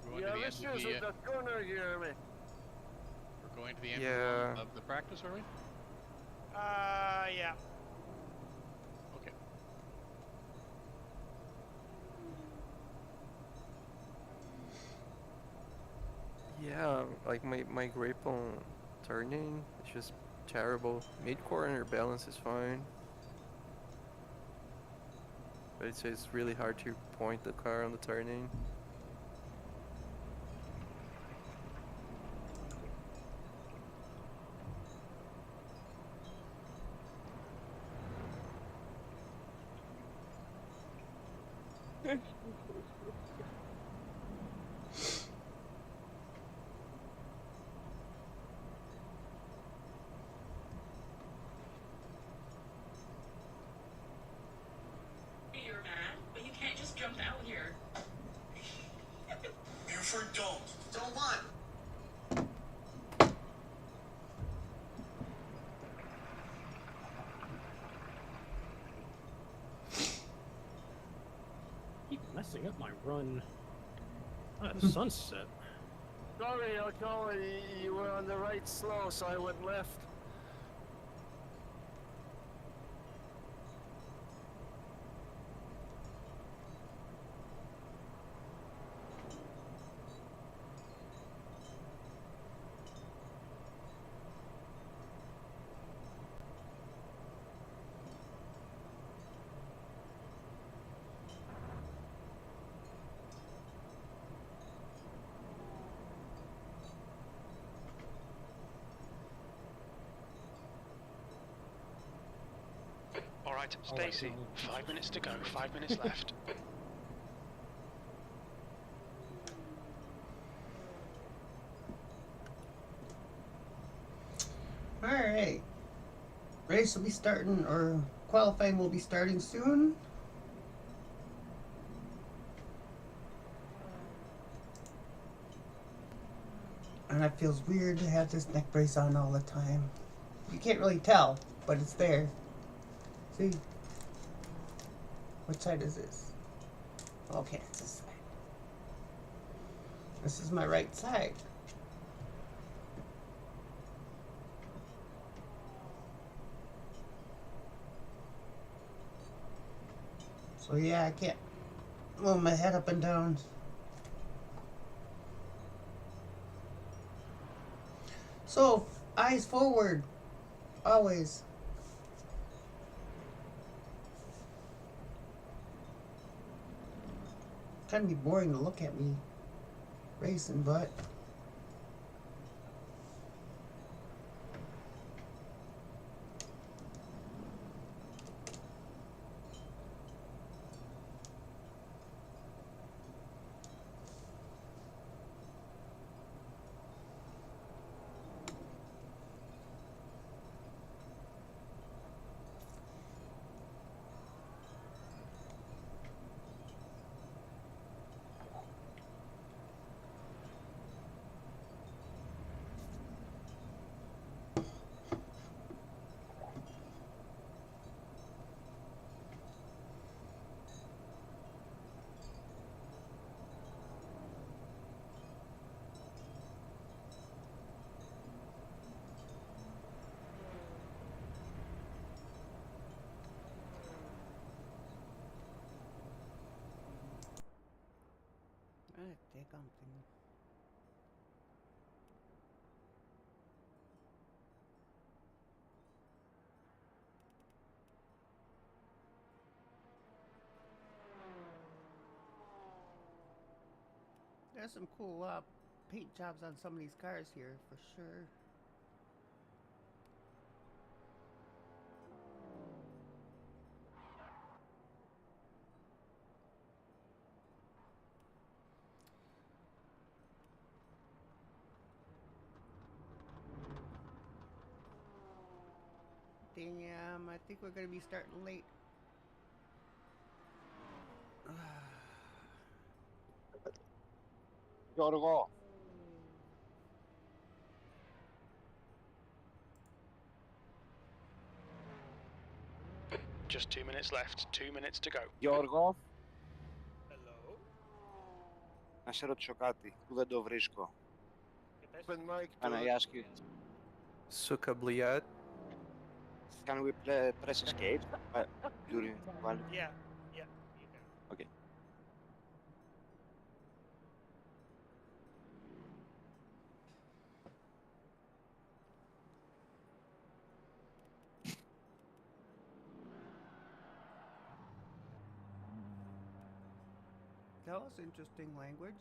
We're going Yeah, to the this end of is the, at the corner here, man. we're going to the end Yeah. of the practice, are we? Yeah. Okay. Yeah, like my grip on turning is just terrible. Mid corner balance is fine. But it's really hard to point the car on the turning. You're mad, but you can't just jump out here. Buford, don't. Don't want. Keep messing up my run. At sunset. Sorry, Alco, you were on the right slow, so I went left. Alright, Stacy, 5 minutes to go, 5 minutes left. Alright. Race will be starting, or qualifying will be starting soon. And it feels weird to have this neck brace on all the time. You can't really tell, but it's there. See? What side is this? Okay, it's this side. This is my right side. So yeah, I can't move my head up and down. So, eyes forward. Always. Kind of be boring to look at me racing, but something. There's some cool paint jobs on some of these cars here, for sure. Damn, I think we're gonna be starting late. Γιώργο, Just 2 minutes left. 2 minutes to go. Γιώργο, Hello. να σε ρωτήσω κάτι που δεν το βρίσκω. Open mic. Can I ask you? Sukabliat. Can we press escape during while? Yeah, yeah, you can. Okay. That was interesting language.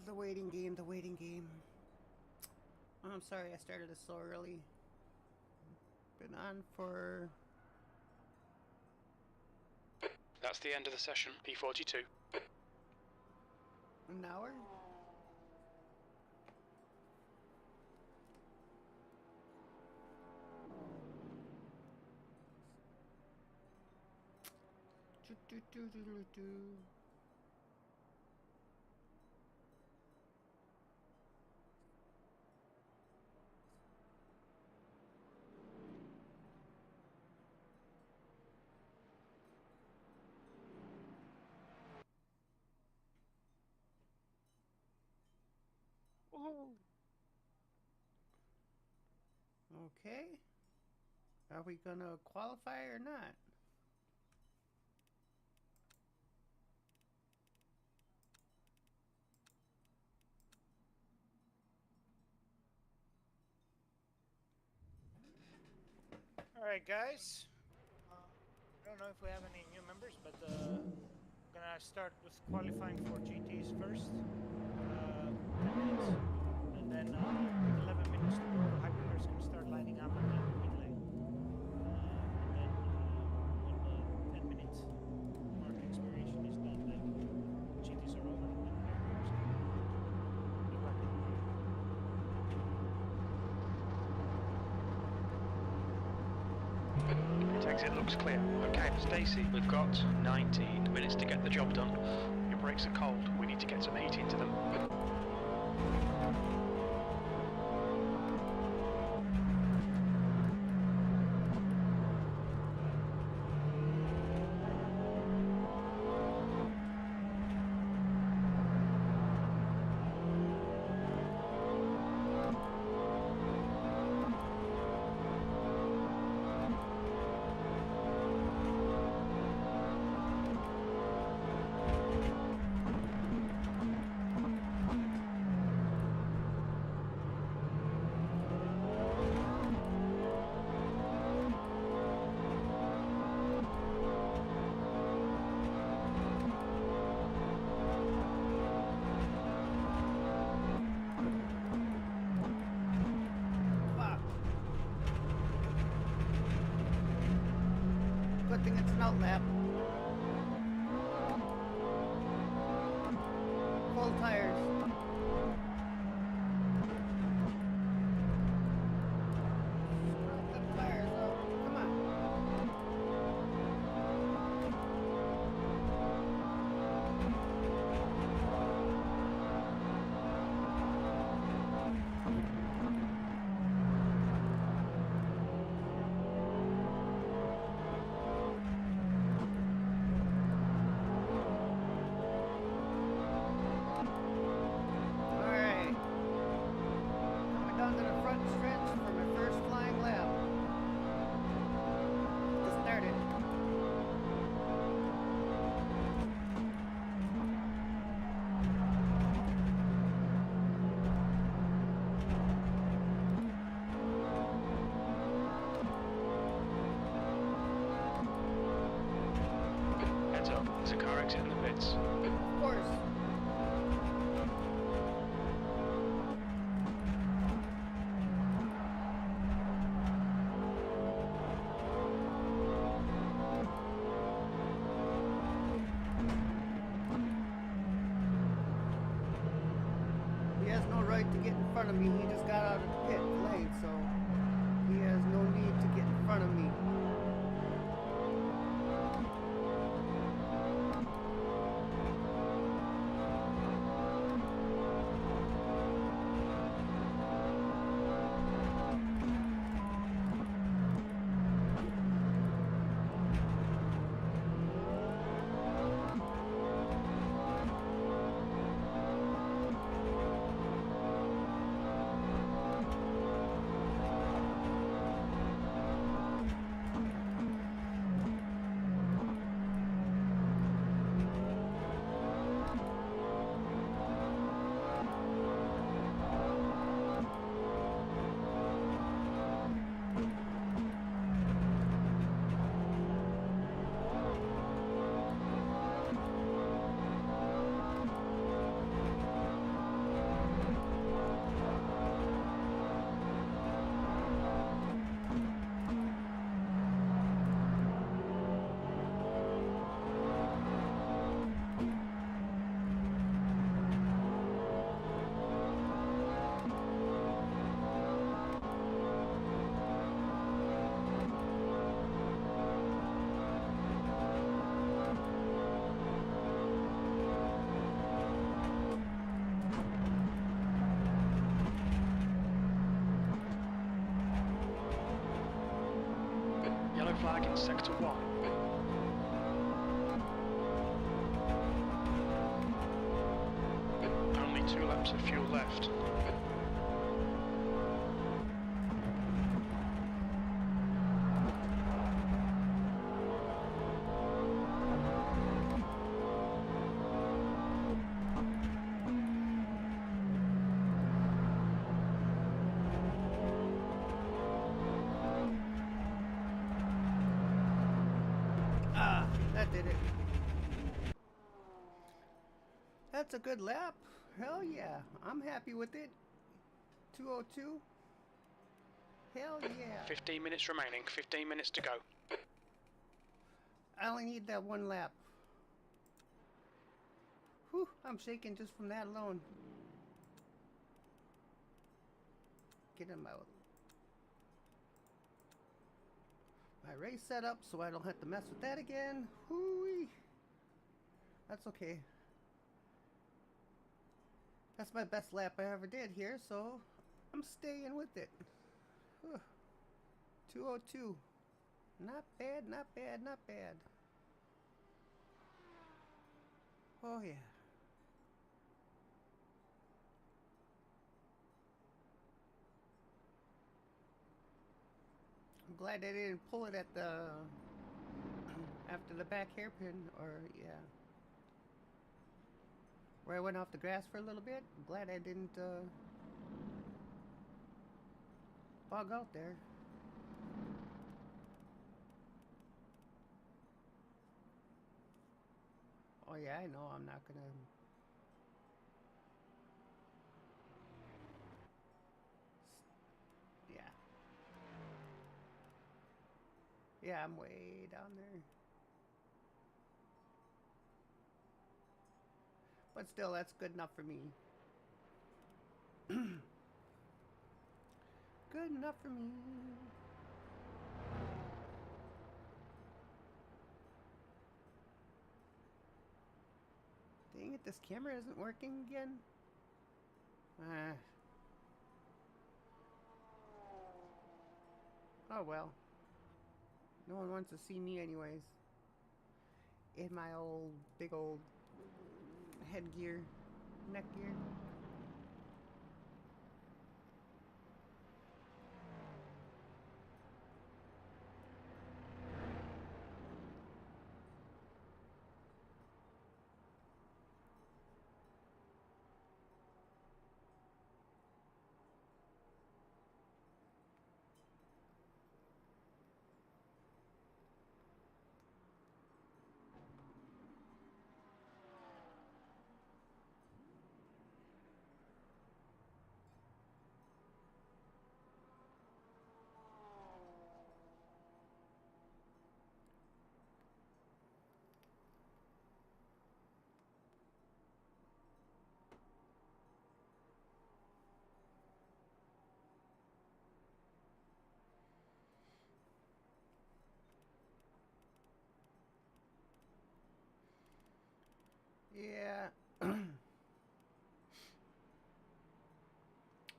The waiting game, the waiting game. I'm sorry I started this so early. Been on for... That's the end of the session. P42. an hour? Do. Okay. Are we gonna qualify or not? Alright, guys. I don't know if we have any new members, but I'm gonna start with qualifying for GTs first. 10 minutes. And then 11 minutes to go, hypercars can start lining up and then pit lane. And then when the 10 minutes mark expiration is done, then GTs are over and then hypercars can be working. Exit looks clear. Okay, Stacey, we've got 19 minutes to get the job done. Your brakes are cold. We need to get some heat into them. Good thing it's an outlap. Full tires. Screw them tires up. Come on. Alright. Coming down to the front stretch for my first flying lap. Just started. Heads up, there's a car exiting the pits. Of course. He has no right to get in front of me. He just got out of the pit lane, so he has no need to get in front of me. Yellow flag in sector 1. Only 2 laps of fuel left. Ah, that did it. That's a good lap. Hell yeah. I'm happy with it. 202. Hell yeah. 15 minutes remaining, 15 minutes to go. I only need that one lap. Whew, I'm shaking just from that alone. Get him out. My race set up so I don't have to mess with that again. Hooey. That's okay. That's my best lap I ever did here, so I'm staying with it. Whew. 202. Not bad, not bad, not bad. Oh yeah. I'm glad they didn't pull it at the after the back hairpin, or yeah, where I went off the grass for a little bit. I'm glad I didn't bog out there. Oh yeah, I know I'm not gonna. Yeah. Yeah, I'm way down there. But still, that's good enough for me. Good enough for me. Dang it, this camera isn't working again? Oh well. No one wants to see me anyways. In my big old headgear, neck gear. Yeah.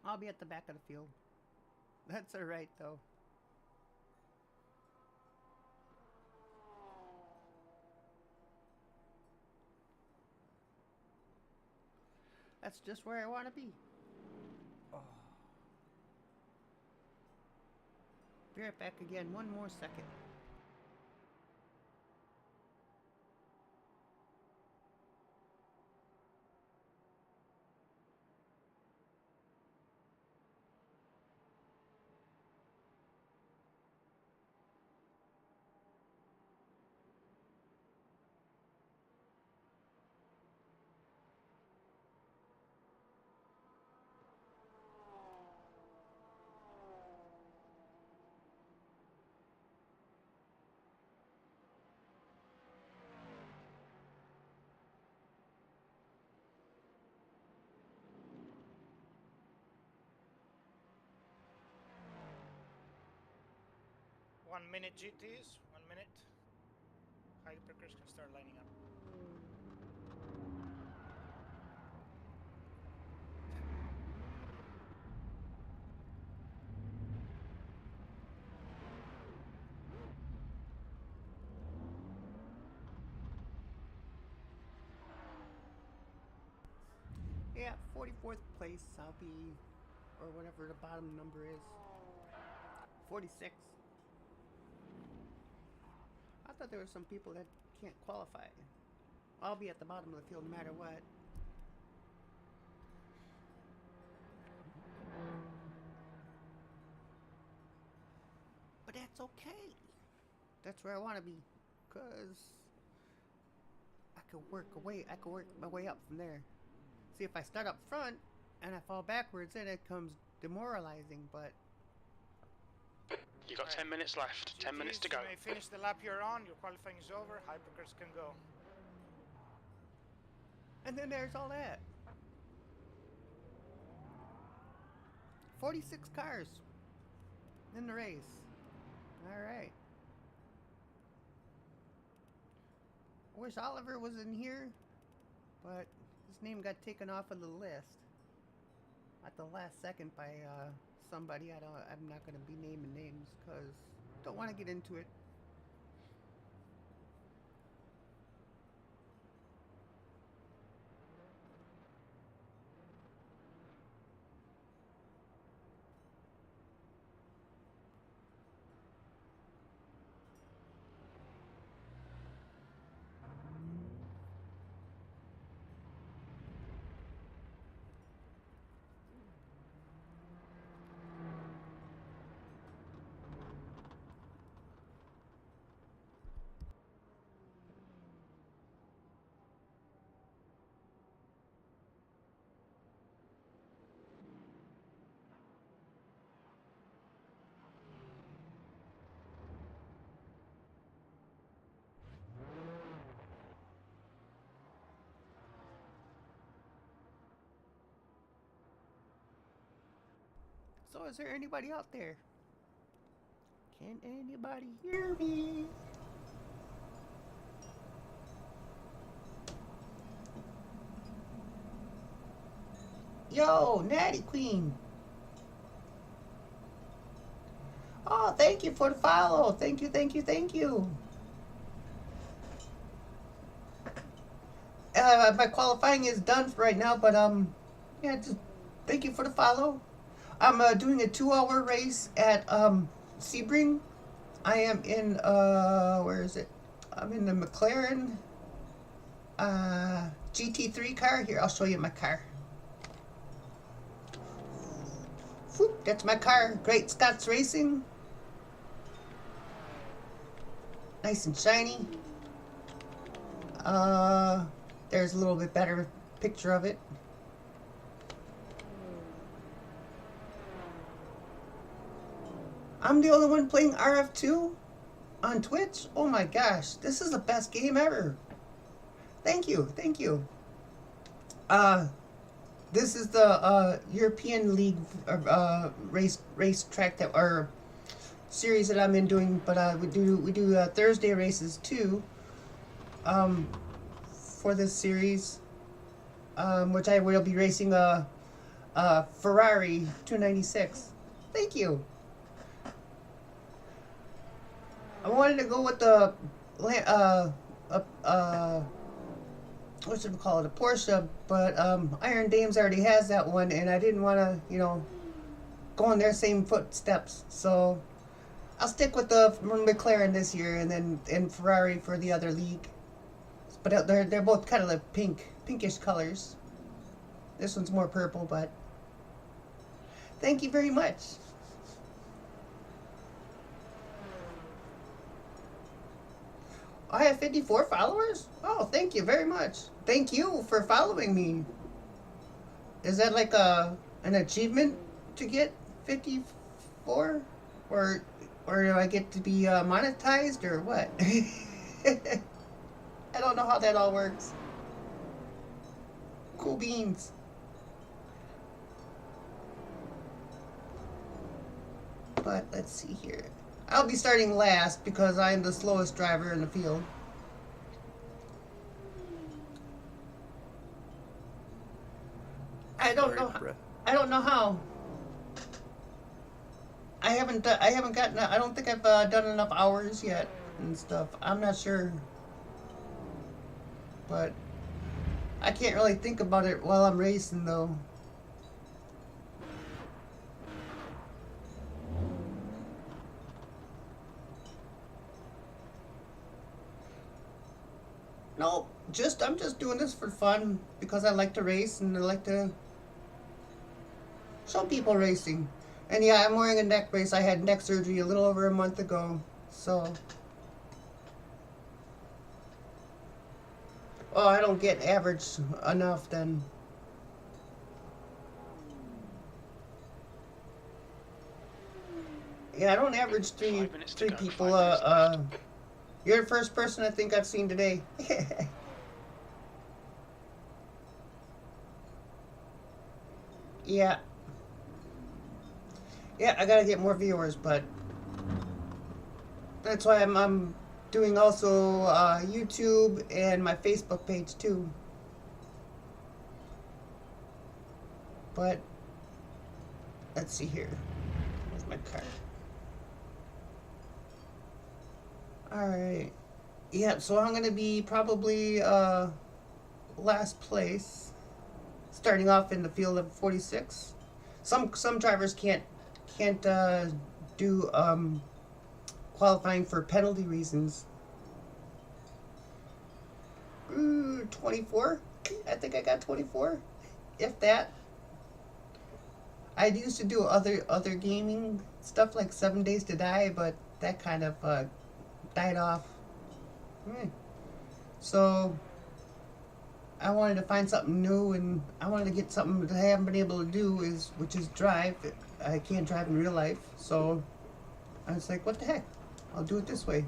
I'll be at the back of the field. That's alright though. That's just where I want to be. Oh. Be right back again. One more second. One minute GTs, 1 minute. Hypercars can start lining up. Yeah, 44th place I'll be, or whatever the bottom number is. 46. I thought there were some people that can't qualify. I'll be at the bottom of the field no matter what. But that's okay. That's where I want to be, cause I could work my way up from there. See, if I start up front and I fall backwards, then it becomes demoralizing. But you've got 10 minutes left. 10 minutes to go. You may finish the lap you're on. Your qualifying is over. Hypercars can go. And then there's all that. 46 cars in the race. All right. I wish Oliver was in here, but his name got taken off of the list at the last second by somebody. I'm not gonna be naming names because don't want to get into it. So is there anybody out there? Can anybody hear me? Yo, Natty Queen. Oh, thank you for the follow. Thank you, thank you, thank you. My qualifying is done for right now, but yeah, just thank you for the follow. I'm doing a 2-hour race at Sebring. I am in where is it? I'm in the McLaren GT3 car. Here, I'll show you my car. Whoop, that's my car. Great Scots Racing. Nice and shiny. There's a little bit better picture of it. I'm the only one playing RF2 on Twitch. Oh my gosh, this is the best game ever. Thank you, thank you. This is the European League race track that or series that I'm in doing, but we do Thursday races too. For this series, which I will be racing a Ferrari 296. Thank you. I wanted to go with the what's it called, a Porsche, but Iron Dames already has that one, and I didn't want to, you know, go in their same footsteps. So I'll stick with the McLaren this year, and then Ferrari for the other league. But they're both kind of like pinkish colors. This one's more purple, but thank you very much. I have 54 followers? Oh, thank you very much. Thank you for following me. Is that like an achievement to get 54? Or do I get to be monetized or what? I don't know how that all works. Cool beans. But let's see here. I'll be starting last because I'm the slowest driver in the field. I don't know how. I haven't gotten. I don't think I've done enough hours yet and stuff. I'm not sure. But I can't really think about it while I'm racing though. No, I'm just doing this for fun because I like to race and I like to show people racing. And yeah, I'm wearing a neck brace. I had neck surgery a little over a month ago, so. Oh, I don't get average enough then. Yeah, I don't average three people. You're the first person I think I've seen today. Yeah. Yeah, I gotta get more viewers, but that's why I'm doing also YouTube and my Facebook page too. But let's see here. Where's my card? Alright. Yeah, so I'm gonna be probably last place. Starting off in the field of 46. Some drivers can't do qualifying for penalty reasons. 24. I think I got 24, if that. I used to do other gaming stuff like 7 Days to Die, but that kind of died off. So I wanted to find something new, and I wanted to get something that I haven't been able to do, which is drive. I can't drive in real life, so I was like, what the heck? I'll do it this way.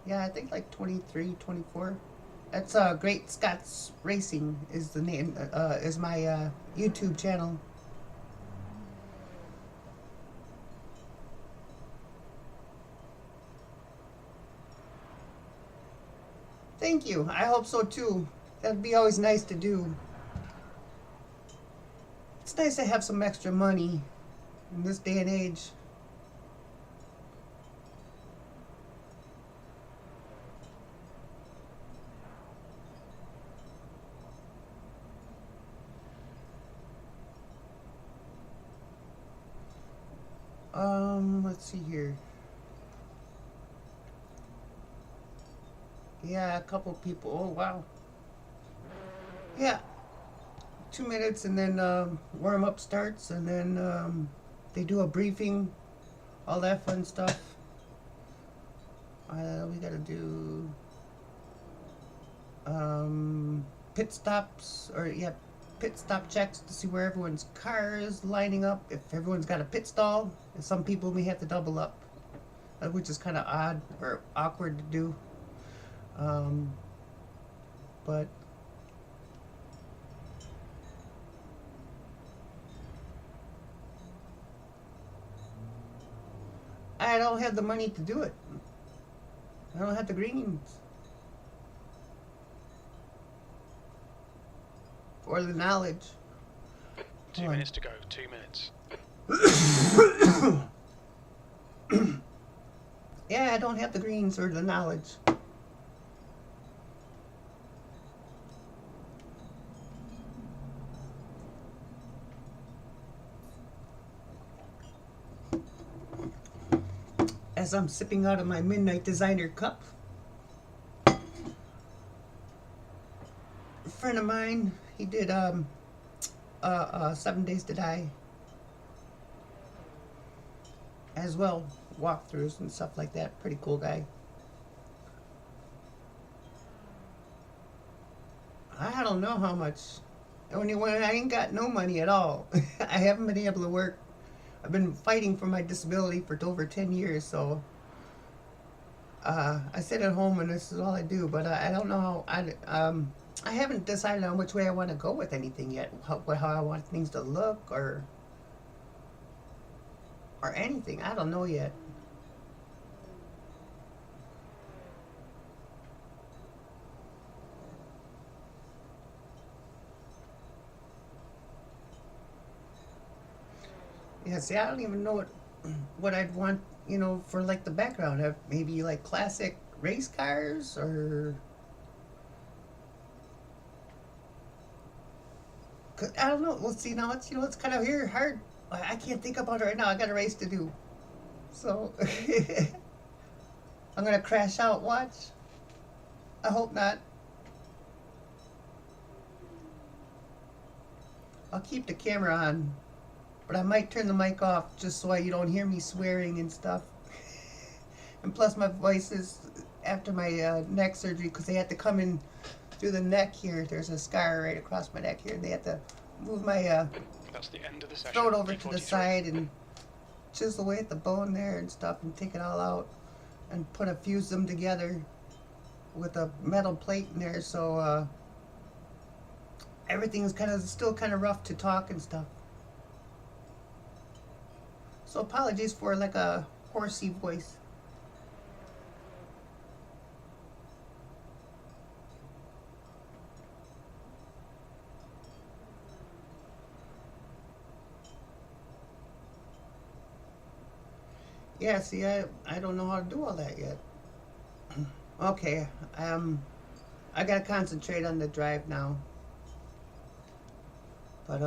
Yeah, I think like 23, 24. That's Great Scots Racing is the name. Is my YouTube channel. Thank you. I hope so too. That'd be always nice to do. It's nice to have some extra money in this day and age. Let's see here. Yeah, a couple people. Oh, wow. Yeah. 2 minutes and then warm up starts and then they do a briefing, all that fun stuff. We gotta do pit stops, or yeah, pit stop checks to see where everyone's car is lining up, if everyone's got a pit stall. And some people may have to double up, which is kind of odd or awkward to do. But I don't have the money to do it. I don't have the greens. Or the knowledge. 2 minutes to go. 2 minutes. Yeah, I don't have the greens or the knowledge. As I'm sipping out of my Midnight Designer cup. A friend of mine, he did 7 Days to Die as well, walkthroughs and stuff like that. Pretty cool guy. I don't know how much. When I ain't got no money at all. I haven't been able to work. I've been fighting for my disability for over 10 years, so I sit at home and this is all I do. But I don't know how I haven't decided on which way I want to go with anything yet. How I want things to look or anything. I don't know yet. Yeah, see, I don't even know what I'd want, you know, for like the background. Maybe like classic race cars or I don't know. Well, see, now it's, you know, it's kind of here hard. I can't think about it right now. I got a race to do, so I'm gonna crash out. Watch. I hope not. I'll keep the camera on. But I might turn the mic off just so you don't hear me swearing and stuff. And plus my voice is, after my neck surgery, because they had to come in through the neck here. There's a scar right across my neck here. They had to move my That's the end of the session. throat over to the side and chisel away at the bone there and stuff and take it all out and fuse them together with a metal plate in there. So everything's still kind of rough to talk and stuff. So apologies for like a horsey voice. Yeah, see, I don't know how to do all that yet. Okay, I gotta concentrate on the drive now. But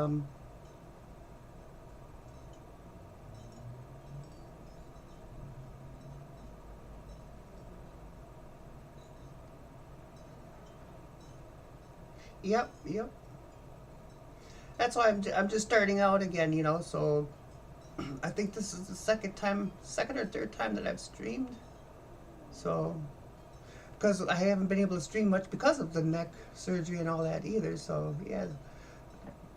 Yep. That's why I'm just starting out again, you know. So I think this is the second or third time that I've streamed. So because I haven't been able to stream much because of the neck surgery and all that either. So yeah,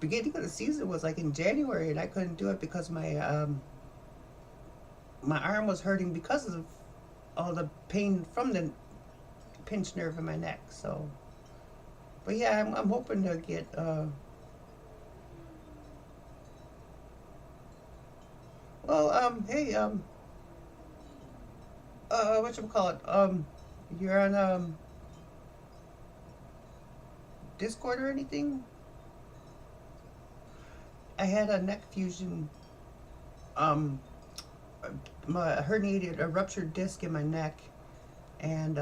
beginning of the season was like in January, and I couldn't do it because my my arm was hurting because of all the pain from the pinched nerve in my neck. So But yeah, I'm hoping to get hey whatchamacallit, you're on Discord or anything? I had a neck fusion, um my herniated a ruptured disc in my neck, and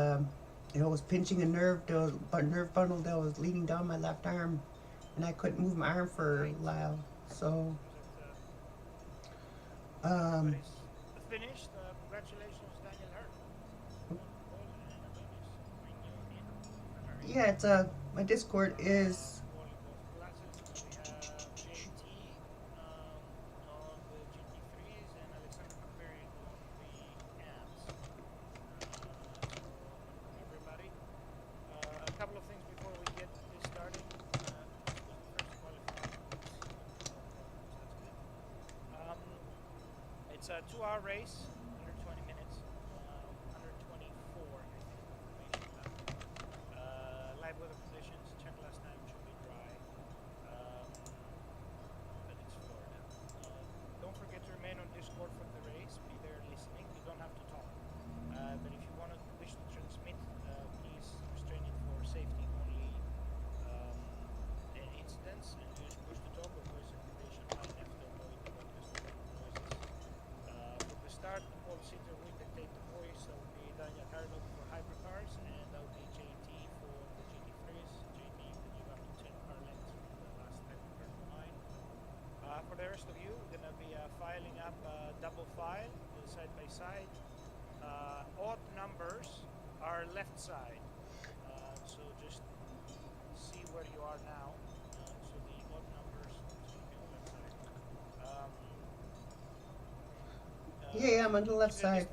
it was pinching a nerve, a nerve bundle that was leading down my left arm, and I couldn't move my arm for a while. So But it's finished. Congratulations, Daniel Hurt. yeah, it's my Discord is We have JT on the GT3s and Alexander McQuarrie on the amps. Welcome everybody. A couple of things before we get this started. It's a 2-hour race, under 20 minutes, under 24, I think, information left. Live weather conditions, checked last time, should be dry, but it's Florida. Don't forget to remain on Discord for the race, be there listening, you don't have to talk. But if you wish to transmit, please restrain it for safety only incidents, and use push to talk or voice activation line F to avoid the broadcast noises. For the start, all seater will dictate the voice. That will be Daniel Harlow for hypercars, and that will be JT for the GT3s. JT, you can give up to 10 car lengths from the last hypercar line. For the rest of you, we're going to be filing up double file, side by side. Odd numbers are left side, so just see where you are now. So the odd numbers should be on left side. yeah, I'm on the left side.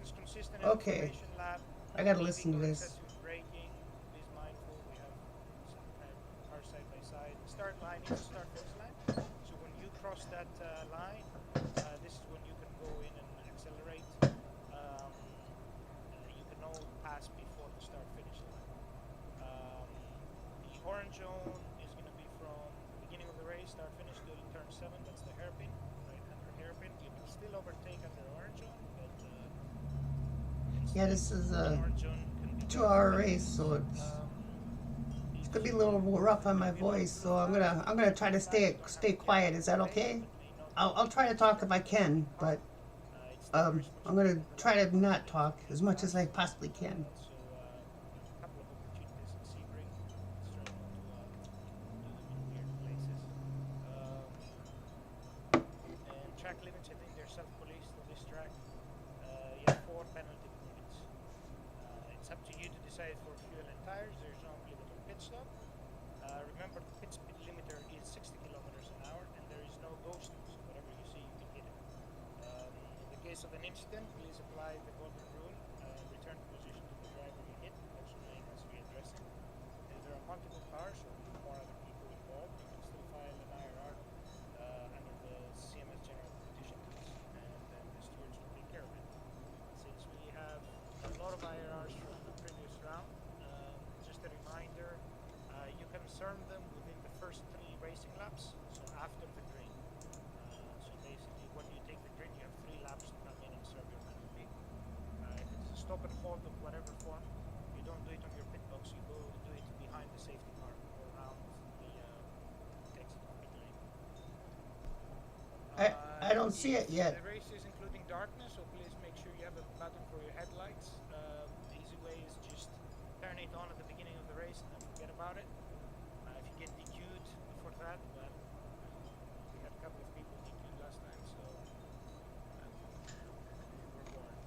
Okay, I gotta listen to this. Excessive braking, please mindful. We have some car side by side. Start line is start finish line. So when you cross that line, this is when you can go in and accelerate. You can all pass before the start finish line. The orange zone is going to be from the beginning of the race, start finish till turn 7. That's the hairpin, right under hairpin. You can still overtake under orange zone, but yeah, this is a 2-hour race, so it's gonna be a little rough on my voice. So I'm gonna try to stay quiet. Is that okay? I'll try to talk if I can, but I'm gonna try to not talk as much as I possibly can. also a couple of opportunities in Sebring. Let's try not to do them in weird places. And track limits, I think they're self-policed on this track. You have 4 penalty points. It's up to you to decide for fuel and tires. There's no obligatory pit stop. Remember, the pit speed limiter is 60 kilometers an hour, and there is no ghosting, so whatever you see, you can hit it. In the case of an incident, please apply the golden rule. Return to position to the driver you hit, also known as readdressing. If there are multiple cars or more other people involved, you can still file an IRR under the CMS General Competition Rules, and then the stewards will take care of it. Since we have a lot of IRRs from the previous round, just a reminder, you can serve them within the first 3 racing laps, so after the green. So basically, when you take the green, you have 3 laps to come in and serve your penalty. If it's a stop and hold of whatever form, you don't do it on your pit box, you go do it behind the safety car or around the exit of pit lane. I don't see it yet. The race is including darkness, so please make sure you have a button for your headlights. The easy way is just turn it on at the beginning of the race and then forget about it. If you get DQ'd for that, well, we had a couple of people DQ'd last time, so we're warned.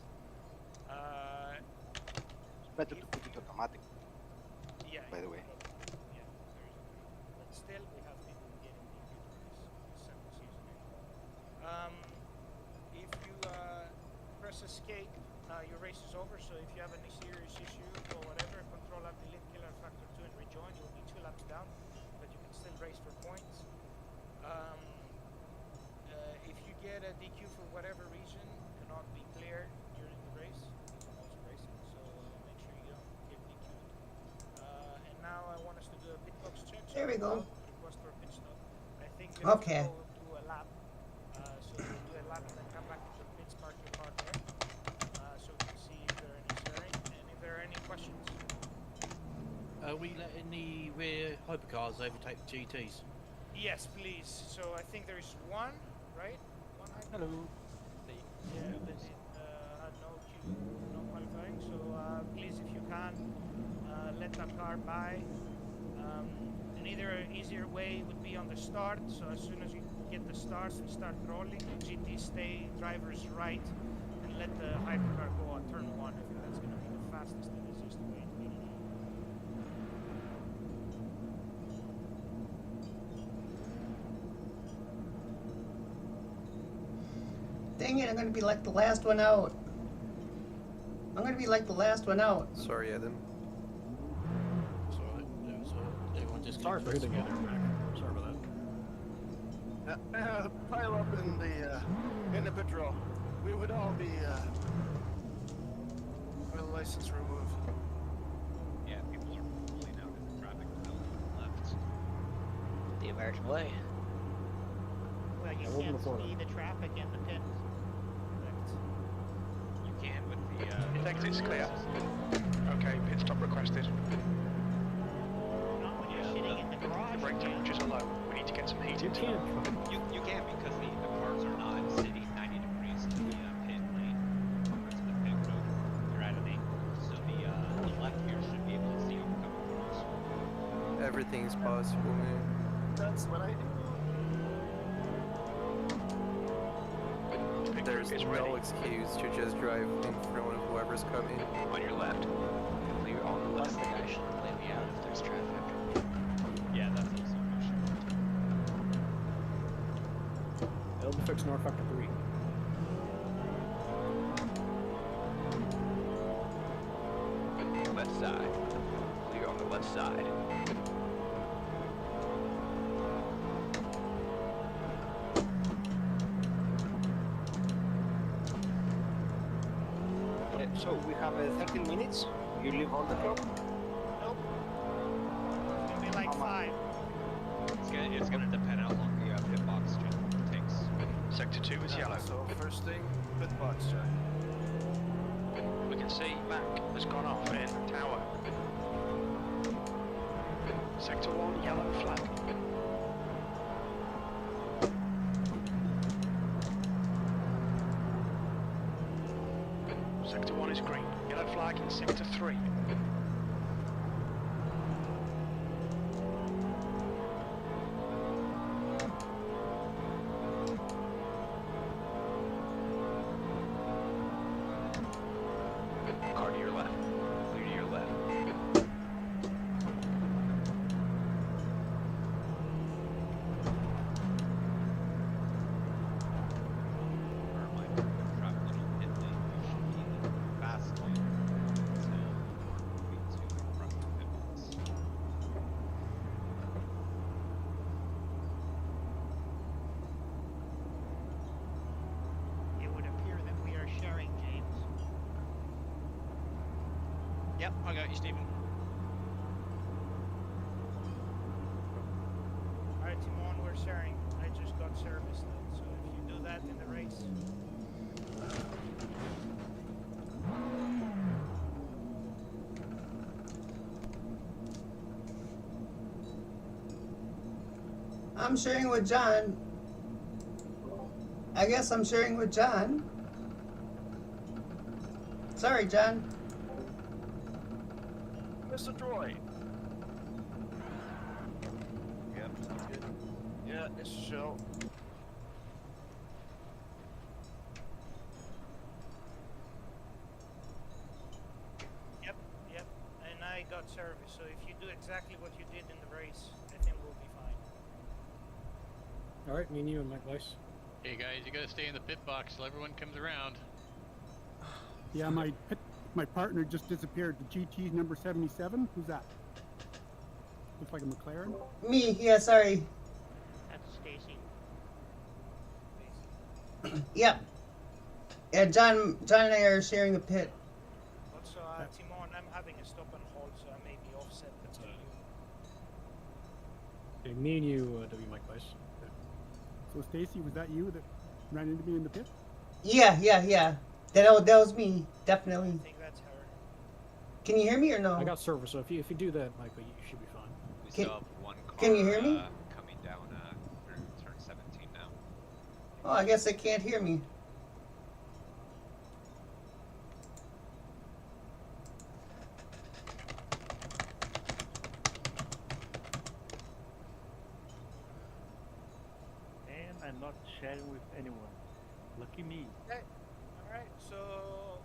It's better to put it automatic, Yeah. by the way. Yeah, there is automatic. But still, we have people getting DQ'd for this sample season. If you press escape, your race is over, so if you have any serious issue or whatever, control up delete killer factor 2 and rejoin. You'll be 2 laps down, but you can still race for points. If you get a DQ for whatever reason, cannot be cleared during the race, because I'm also racing, so make sure you don't get DQ'd. And now I want us to do a pit box check. you go. Request for a pit stop. I think you have Okay. to go do a lap. So do a lap and then come back into the pits, park your car there. So we can see if there are any sharing and if there are any questions. Are we letting the rear hypercars overtake the GTs? Yes, please. So I think there is one, right? One hyper. Hello. Yeah, that had no qualifying. So please, if you can, let that car by. Another easier way would be on the start. So as soon as you get the starts and start rolling, GT stay driver's right and let the hypercar go on turn 1. I think that's going to be the fastest and easiest way to get it on. Dang it, I'm gonna be like the last one out. I'm gonna be like the last one out. Sorry, Adam. It's alright. Everyone just Sorry for hitting you there, Mac. Sorry about that. Pile up in the pit row. We would all be with a license removed. Yeah, people are pulling out in the traffic now on the left. The American way. Well, you Yeah, we'll can't move forward. see the traffic in the pits. You can with the His exit's clear. Okay, pit stop requested. Not when you're sitting in the garage. The brake temperatures are low. We need to get some heat into them. You can because the cars are not sitting 90 degrees to the pit lane or to the pit road. They're at an angle, so the left here should be able to see oncoming cars. Everything's possible, man. That's what I do. There's no excuse to just drive in front of whoever's coming. On your left. Clear on the left. The guy should lay me out if there's traffic. Yeah, that's also an issue. It'll be fixed north after 3. Left side. Clear on the left side. So we have 13 minutes. You leave on the clock? Nope. It's gonna be like 5. It's gonna depend how long the pit box takes. Sector 2 is yellow. So first thing, pit box check. We can see Mac has gone off in tower. Sector 1, yellow flag. Sector 1 is green. Yellow flag in Sector 3. Car to your left. Clear to your left. It would appear that we are sharing, James. Yep, I got you, Stephen. Alright, Timon, we're sharing. I just got service then, so if you do that in the race. I'm sharing with John. I guess I'm sharing with John. Sorry, John. Mr. Droid. Yep, sounds good. Yeah, it's show. Yep. And I got service, so if you do exactly what you did in the race, I think we'll be fine. Alright, me and you and Mike Weiss. Hey guys, you gotta stay in the pit box till everyone comes around. Yeah, my partner just disappeared. The GT's number 77. Who's that? Looks like a McLaren. Me, yeah, sorry. That's Stacy. Yep. Yeah, John and I are sharing the pit. Also, Timon, I'm having a stop and hold, so I may be offset between you. Me and you, W. Mike Weiss. So Stacy, was that you that ran into me in the pit? Yeah. That was me, definitely. I think that's her. Can you hear me or no? I got service, so if you do that, Michael, you should be fine. We still have one car can you hear me? coming down through turn 17 now. Oh, I guess they can't hear me. And I'm not sharing with anyone. Lucky me. Okay. Alright, so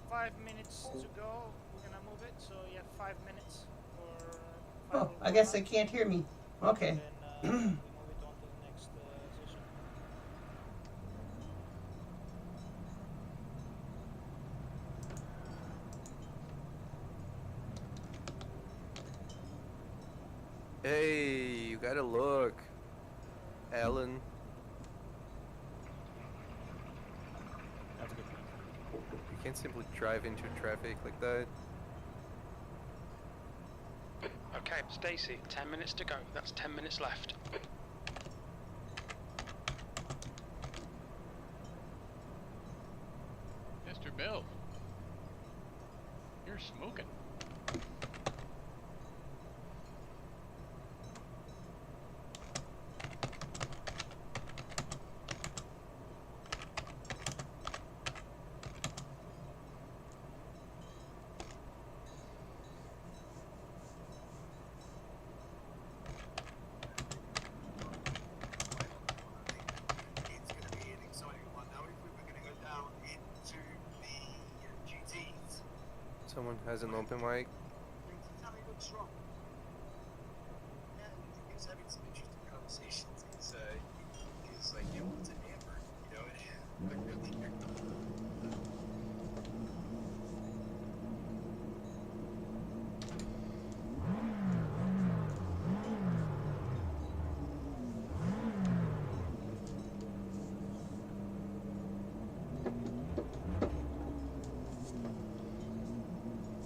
5 minutes to go. We're gonna move it, so you have 5 minutes for Oh, I guess they can't hear me. Okay. we move it on to the next session. Hey, you gotta look. Alan. That's a good point. You can't simply drive into traffic like that. Okay, Stacy, 10 minutes to go. That's 10 minutes left. Mr. Bill, you're smoking. It's going to be an exciting one. Now, if we were going to go down into the GTs, Someone has an open mic. tell me what's wrong. Yeah, he was having some interesting conversations. He's like, you know, what's an amber? You know, and I really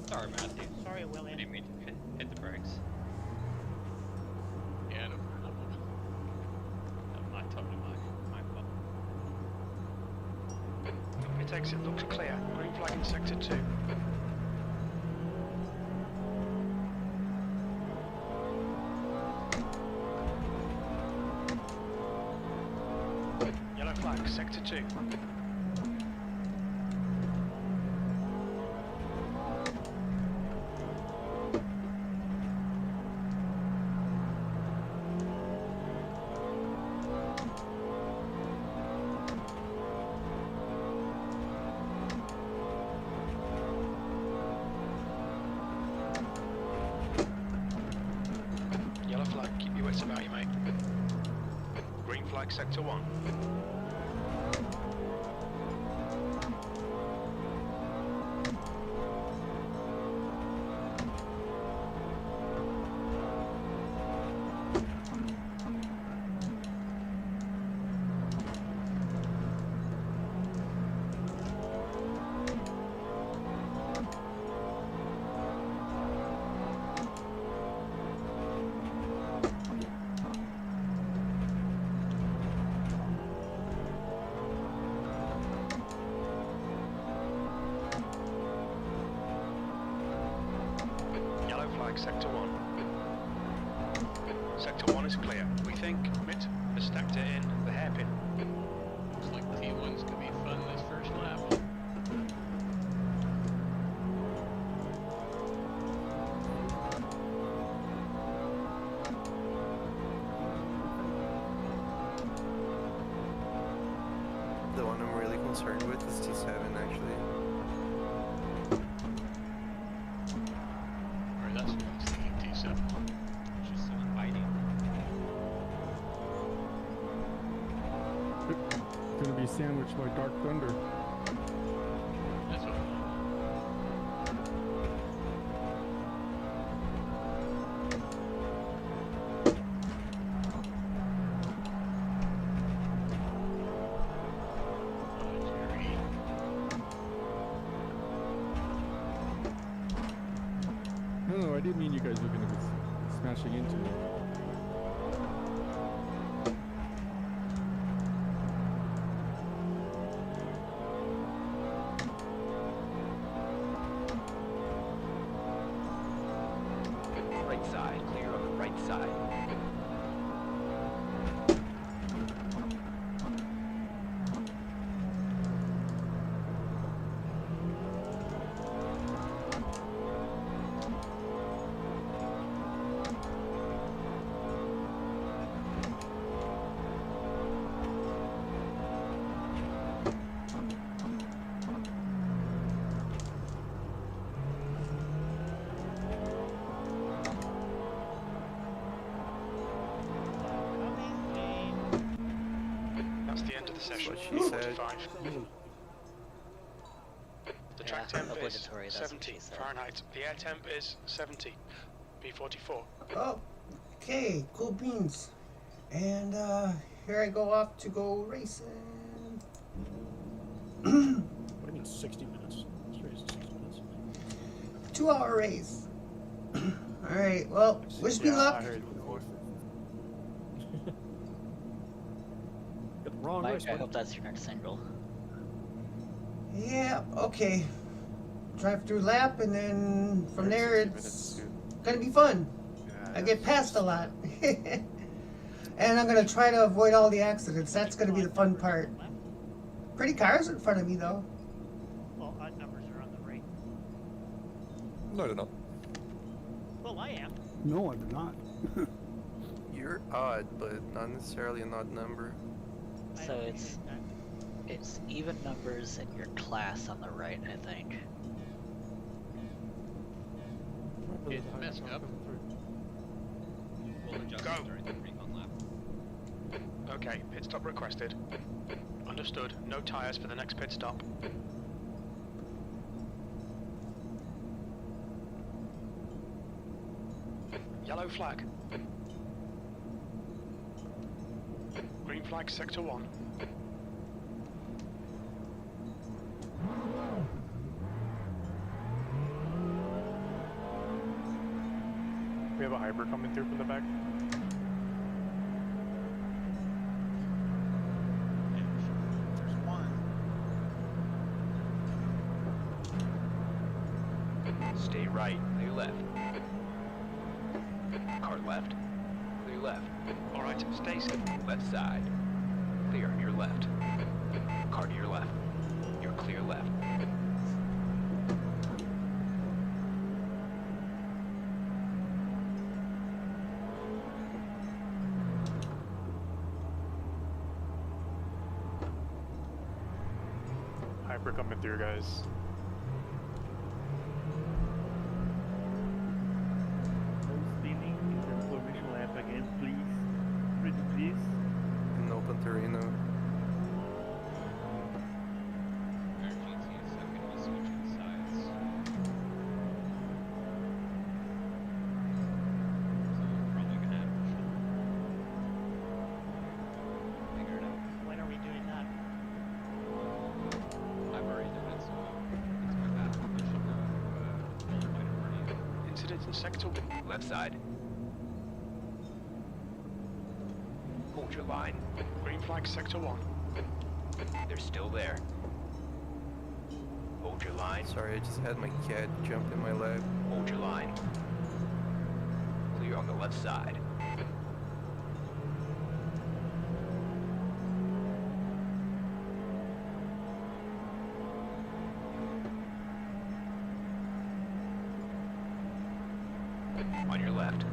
Sorry, Matthew. Sorry, William. I didn't mean to hit the brakes. Yeah, no problem. Totally my fault. Pit exit looks clear. Green flag in sector 2. Yellow flag, sector 2. Yellow flag, keep your wits about you, mate. Green flag, sector 1. Yellow flag, sector 1. Sector 1 is clear. We think Mitt has stacked it in the hairpin. Looks like T1's gonna be fun this first lap. The one I'm really concerned with is T7 actually. Or that's what I was thinking, T7. Just so inviting. Gonna be sandwiched by Dark Thunder. That's what No, I didn't mean you guys were gonna be smashing into me. That's the end of the session. what she said. 45. The track temp is obligatory, that's what 70 she said. Fahrenheit. The air temp is 70 B44. Oh, okay, cool beans. And here I go off to go racing. What do you mean 60 minutes? This race is 60 minutes. 2-hour race. Alright, well, wish me luck. Got the wrong Mike, race, I buddy. hope that's your next single. Yeah, okay. Drive through lap, and then from there it's gonna be fun. I get passed a lot. And I'm gonna try to avoid all the accidents. That's gonna be the fun part. Pretty cars in front of me, though. Well, odd numbers are on the right. No, they're not. Well, I am. No, I did not. You're odd, but not necessarily an odd number. So it's even numbers in your class on the right, I think. It's messing up. We'll adjust Go. during the recon lap. Okay, pit stop requested. Understood. No tyres for the next pit stop. Yellow flag. Green flag, sector 1. We have a hyper coming through from the back. There's one. Stay right, clear left. Car left, clear left. Alright, Stacy. Left side, clear on your left. Car to your left, you're clear left. Hyper coming through, guys. No speeding in the formation lap again, please. Pretty please. In open terrain. When are we doing that? I've already done it, so it's my bad. I should notify the party. Incident in sector 1. Left side. Hold your line. Green flag, sector 1. They're still there. Hold your line. Sorry, I just had my cat jump in my lap. Hold your line. Clear on the left side. On your left.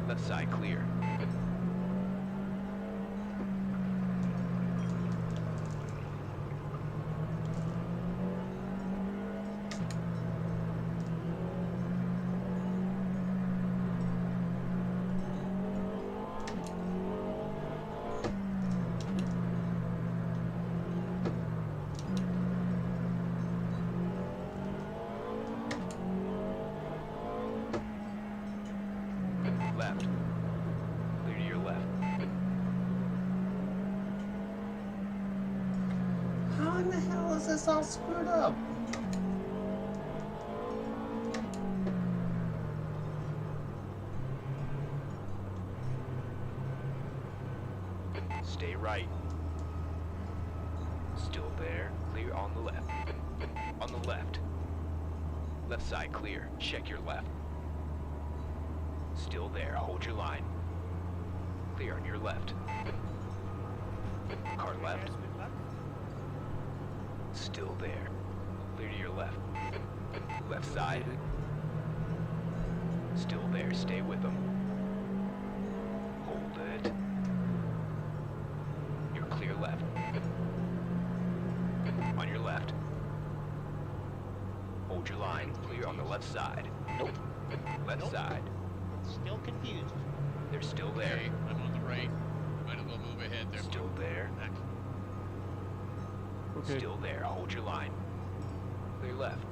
Left side clear. Left. Clear to your left. How in the hell is this all screwed up? Stay right. Still there. Clear on the left. On the left. Left side clear. Check your left. Still there. Hold your line. Clear on your left. Car left. Still there. Clear to your left. Left side. Still there. Stay with them. Hold it. You're clear left. On your left. Hold your line. Clear on the left side. Nope. Left side. Still confused. They're still there. Okay, I'm on the right. Might as well move ahead there. Still there. Okay. Still there. Hold your line. Clear left.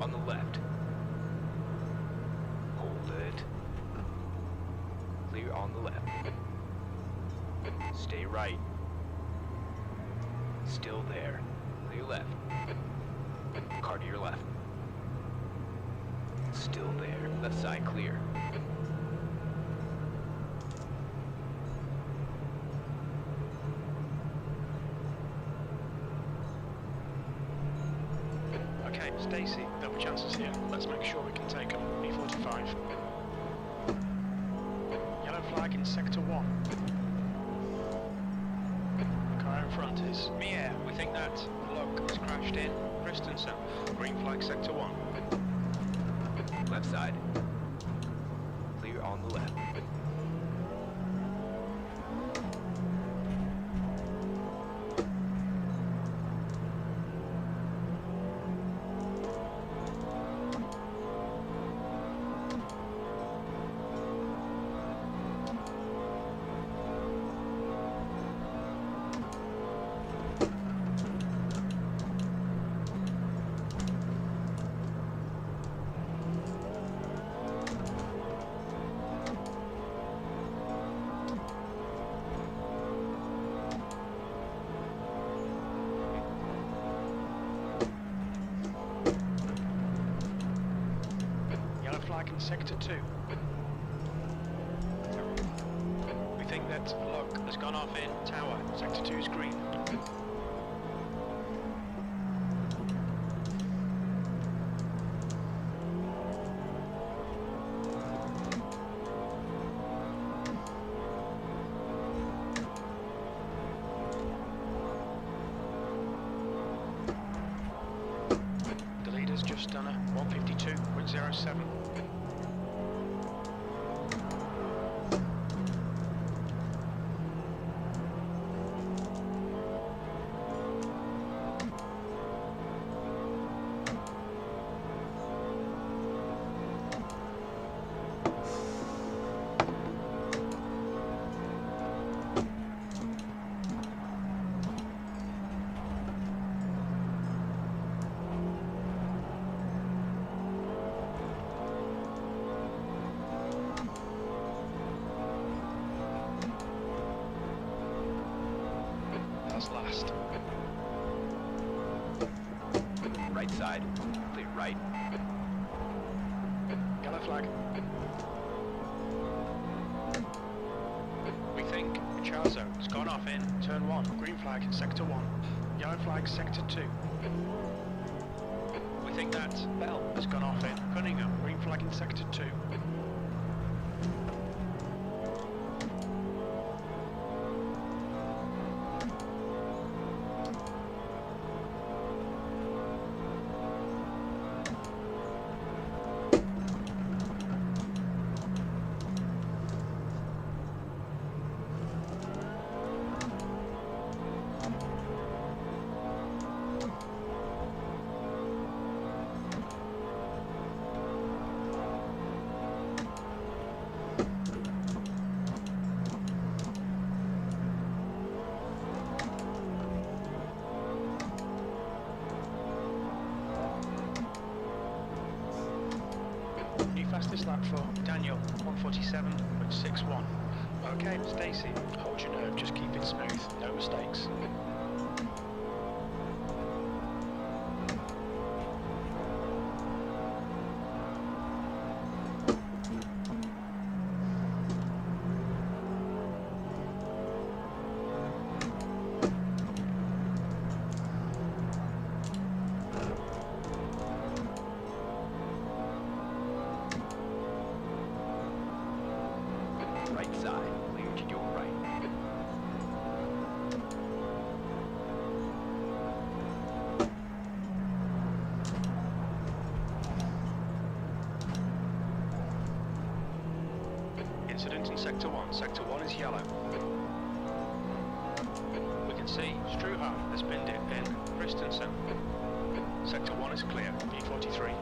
On the left. Hold it. Clear on the left. Stay right. Still there. Clear left. Car to your left. Still there. Left side clear. Okay, Stacy, double chances here. Let's make sure we can take them. B45. Yellow flag in sector 1. The car in front is Mia. We think that log has crashed in Christensen. Green flag sector 1. Left side. Clear on the left. Yellow flag in sector 2. We think that log has gone off in tower. Sector 2 is green. The leader's just done a 152.07. That's last. Right side. Clear right. Yellow flag. We think Chazo has gone off in turn 1. Green flag in sector 1. Yellow flag sector 2. We think that Bell has gone off in Cunningham. Green flag in sector 2. New fastest lap for Daniel, 147.61. Okay, Stacy, hold your nerve, just keep it smooth, no mistakes. Right side. Clear to your right. Incident in sector 1. Sector 1 is yellow. We can see Struhan has binned it in Christensen. Sector 1 is clear. B43.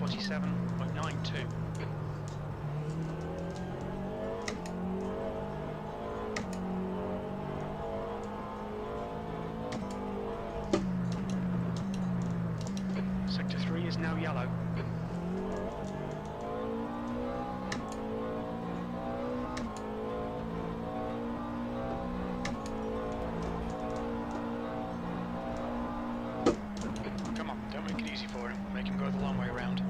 47.92. Sector 3 is now yellow. Come on, don't make it easy for him. Make him go the long way around.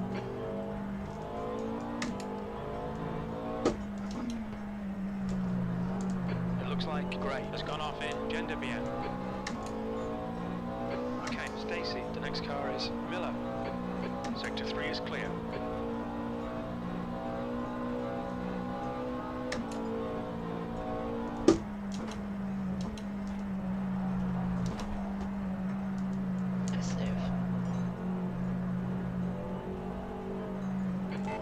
It looks like Grey has gone off in Gender bien. Okay, Stacy, the next car is Miller. Sector 3 is clear.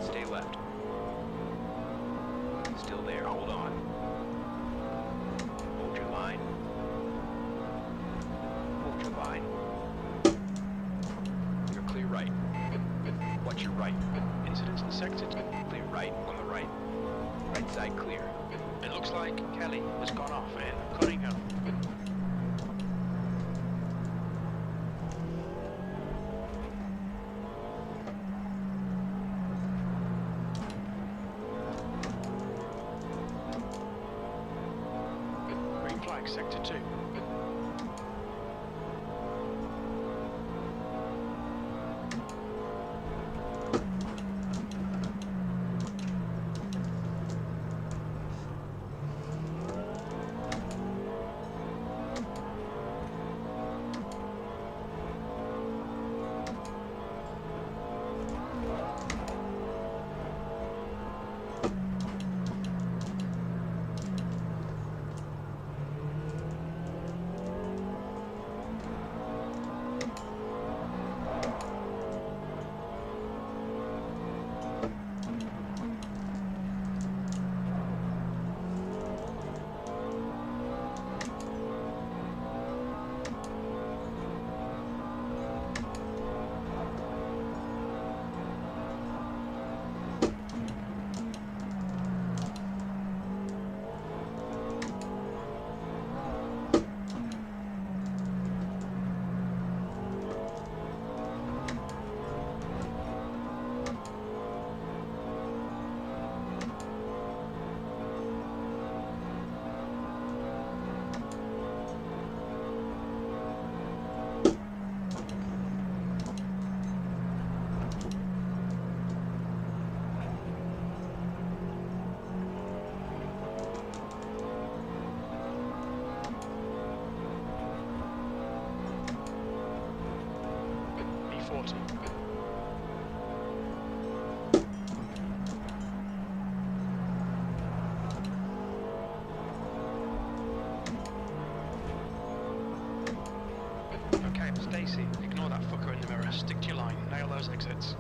Stay left. Still there, hold on. Hold your line. Hold your line. You're clear right. Watch your right. Incidents in the sector. Clear right, on the right. Right side clear. It looks like Kelly has gone off in Cunningham. Green flag, sector 2. B40. Okay, Stacy, ignore that fucker in the mirror. Stick to your line. Nail those exits.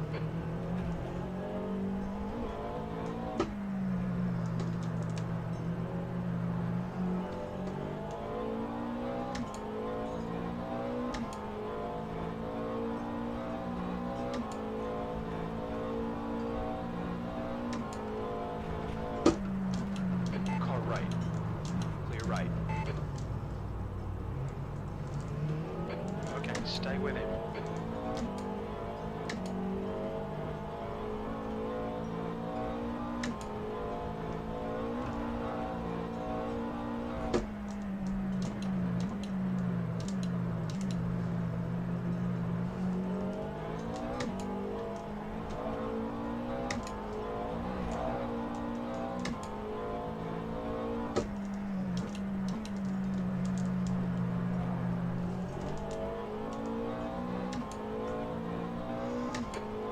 Car right. Clear right. Okay, stay with him.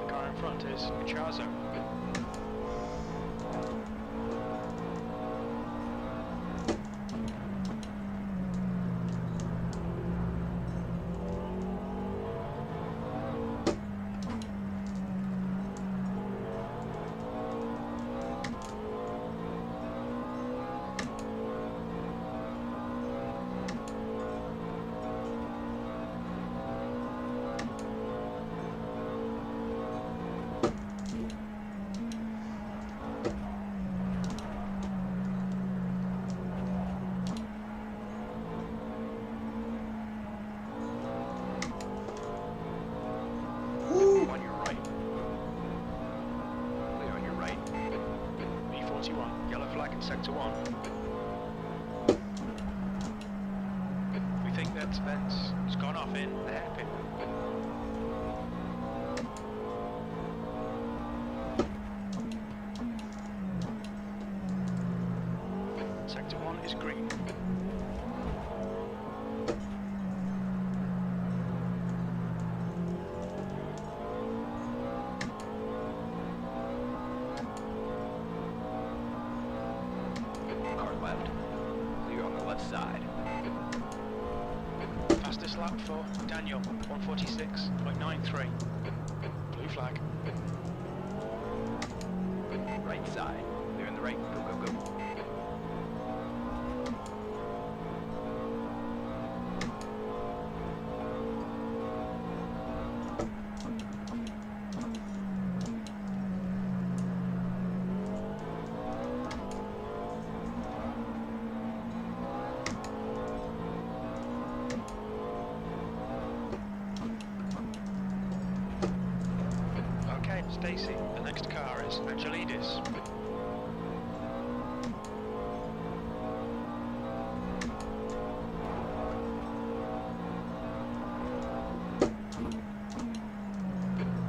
The car in front is Chazo. 21. Yellow flag in sector 1. We think that Spence has gone off in the hairpin. Sector 1 is green. Car left. Clear on the left side. Fastest lap for Daniel, 146.93. Blue flag. Right side. Clear on the right. Go, go, go. Okay, Stacy, the next car is Angelidis.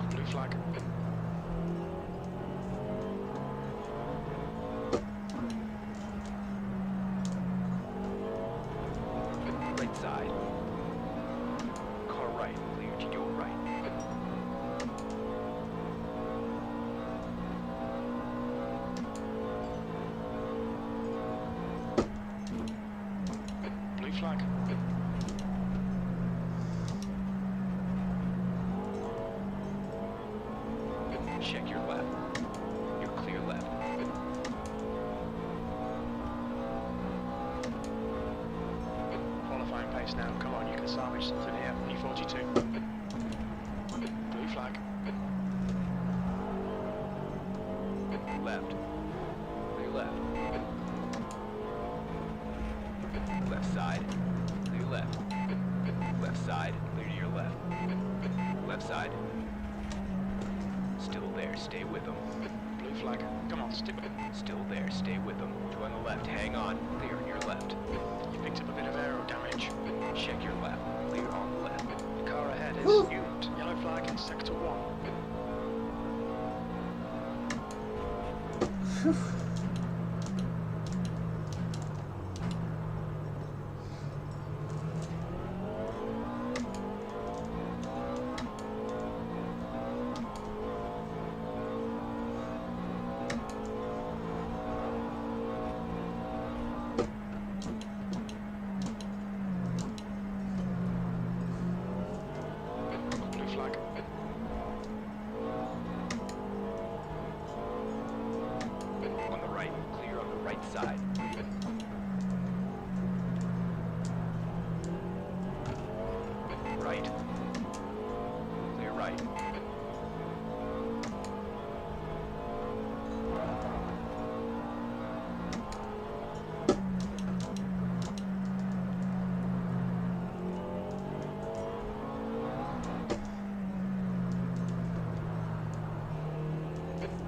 Blue flag. Right side. Car right. Clear to your right. Blue flag. Check your left. You're clear left. Qualifying pace now. Come on, you can salvage something here. P42. Blue flag. Left. Clear left. Left side. Clear left. Left side. Clear to your left. Left side. Still there. Stay with them. Blue flag. Come on, stick with it. Still there. Stay with them. Two on the left. Hang on. Clear on your left. You picked up a bit of aero damage. Check your left. Clear on the left. The car ahead is Newt. Yellow flag in sector 1. Blue flag. On the right. Clear on the right side. Right. Clear right.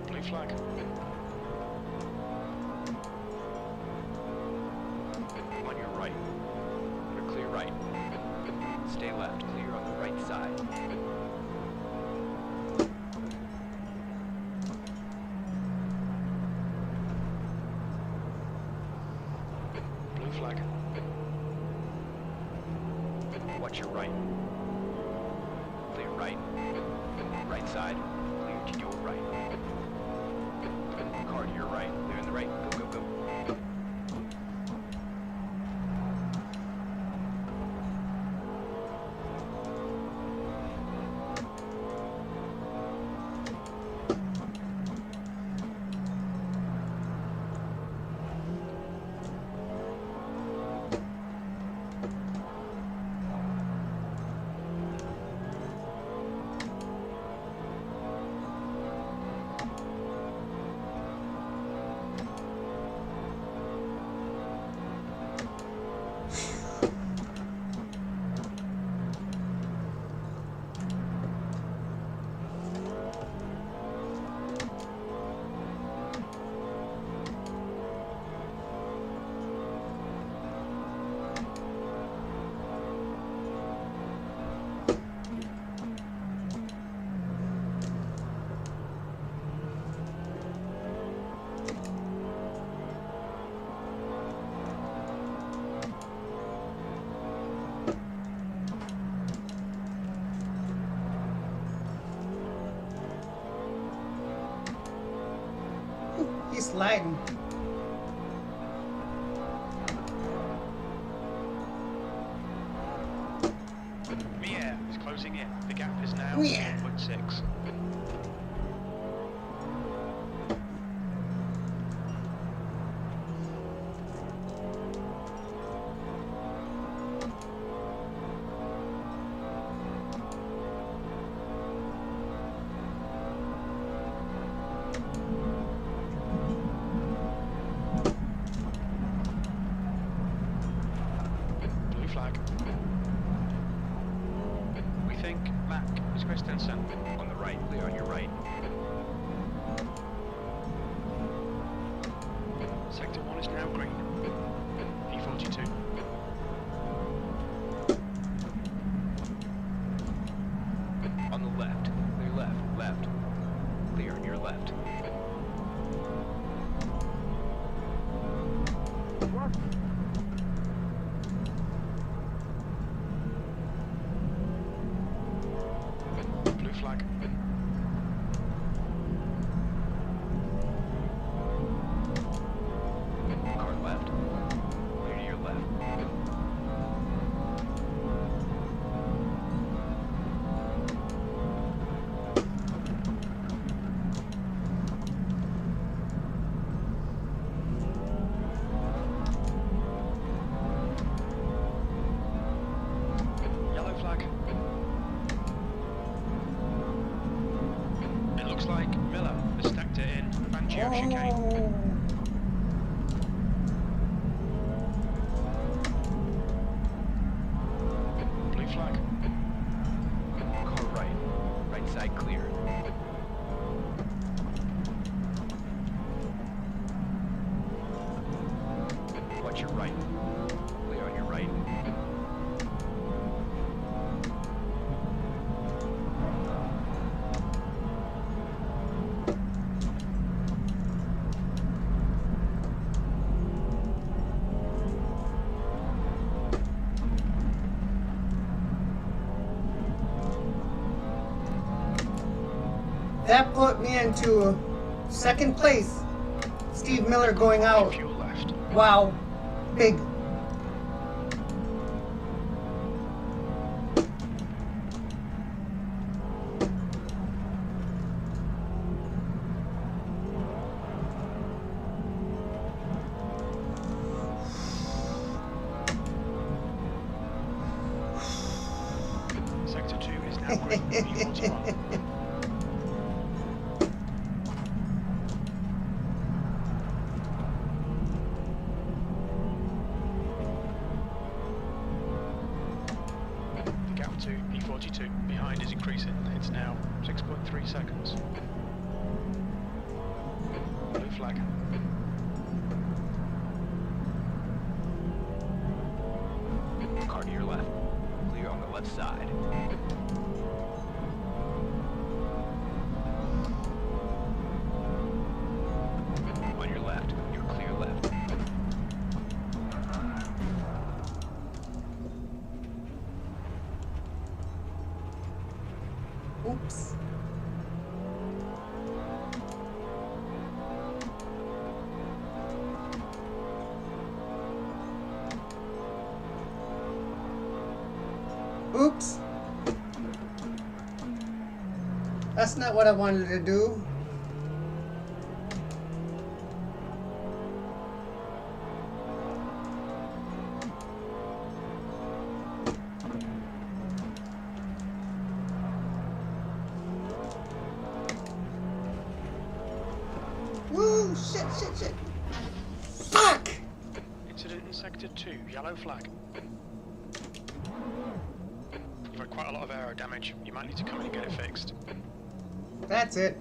Blue flag. On your right. You're clear right. Stay left. Clear on the right side. Blue flag. Watch your right. Clear right. Right side. Clear to your right. Car to your right. Clear on the right. Go, go, go. he's sliding. Mia is closing in. The gap is now Yeah. 0.6. Blue flag. We think Mac is Christensen. On the right, clear on your right. Sector 1 is now green. P42. On the left, clear left, left. Clear on your left. Blue flag. Car left. Clear to your left. Yellow flag. It looks like Miller has stacked it in. Fangio chicane. Oh. Blue flag. Car right. Right side clear. Watch your right. Clear on your right. That put me into second place. Steve Miller going out. Fuel left. Wow. Big. Sector 2 is now green. P41. The gap to P42 behind is increasing. It's now 6.3 seconds. Blue flag. Car to your left. Clear on the left side. On your left. You're clear left. Oops. Oops. That's not what I wanted to do. Woo! Shit, shit, shit. Fuck! Incident in Sector 2. Yellow flag. You've had quite a lot of aero damage. You might need to come in and get it fixed. That's it.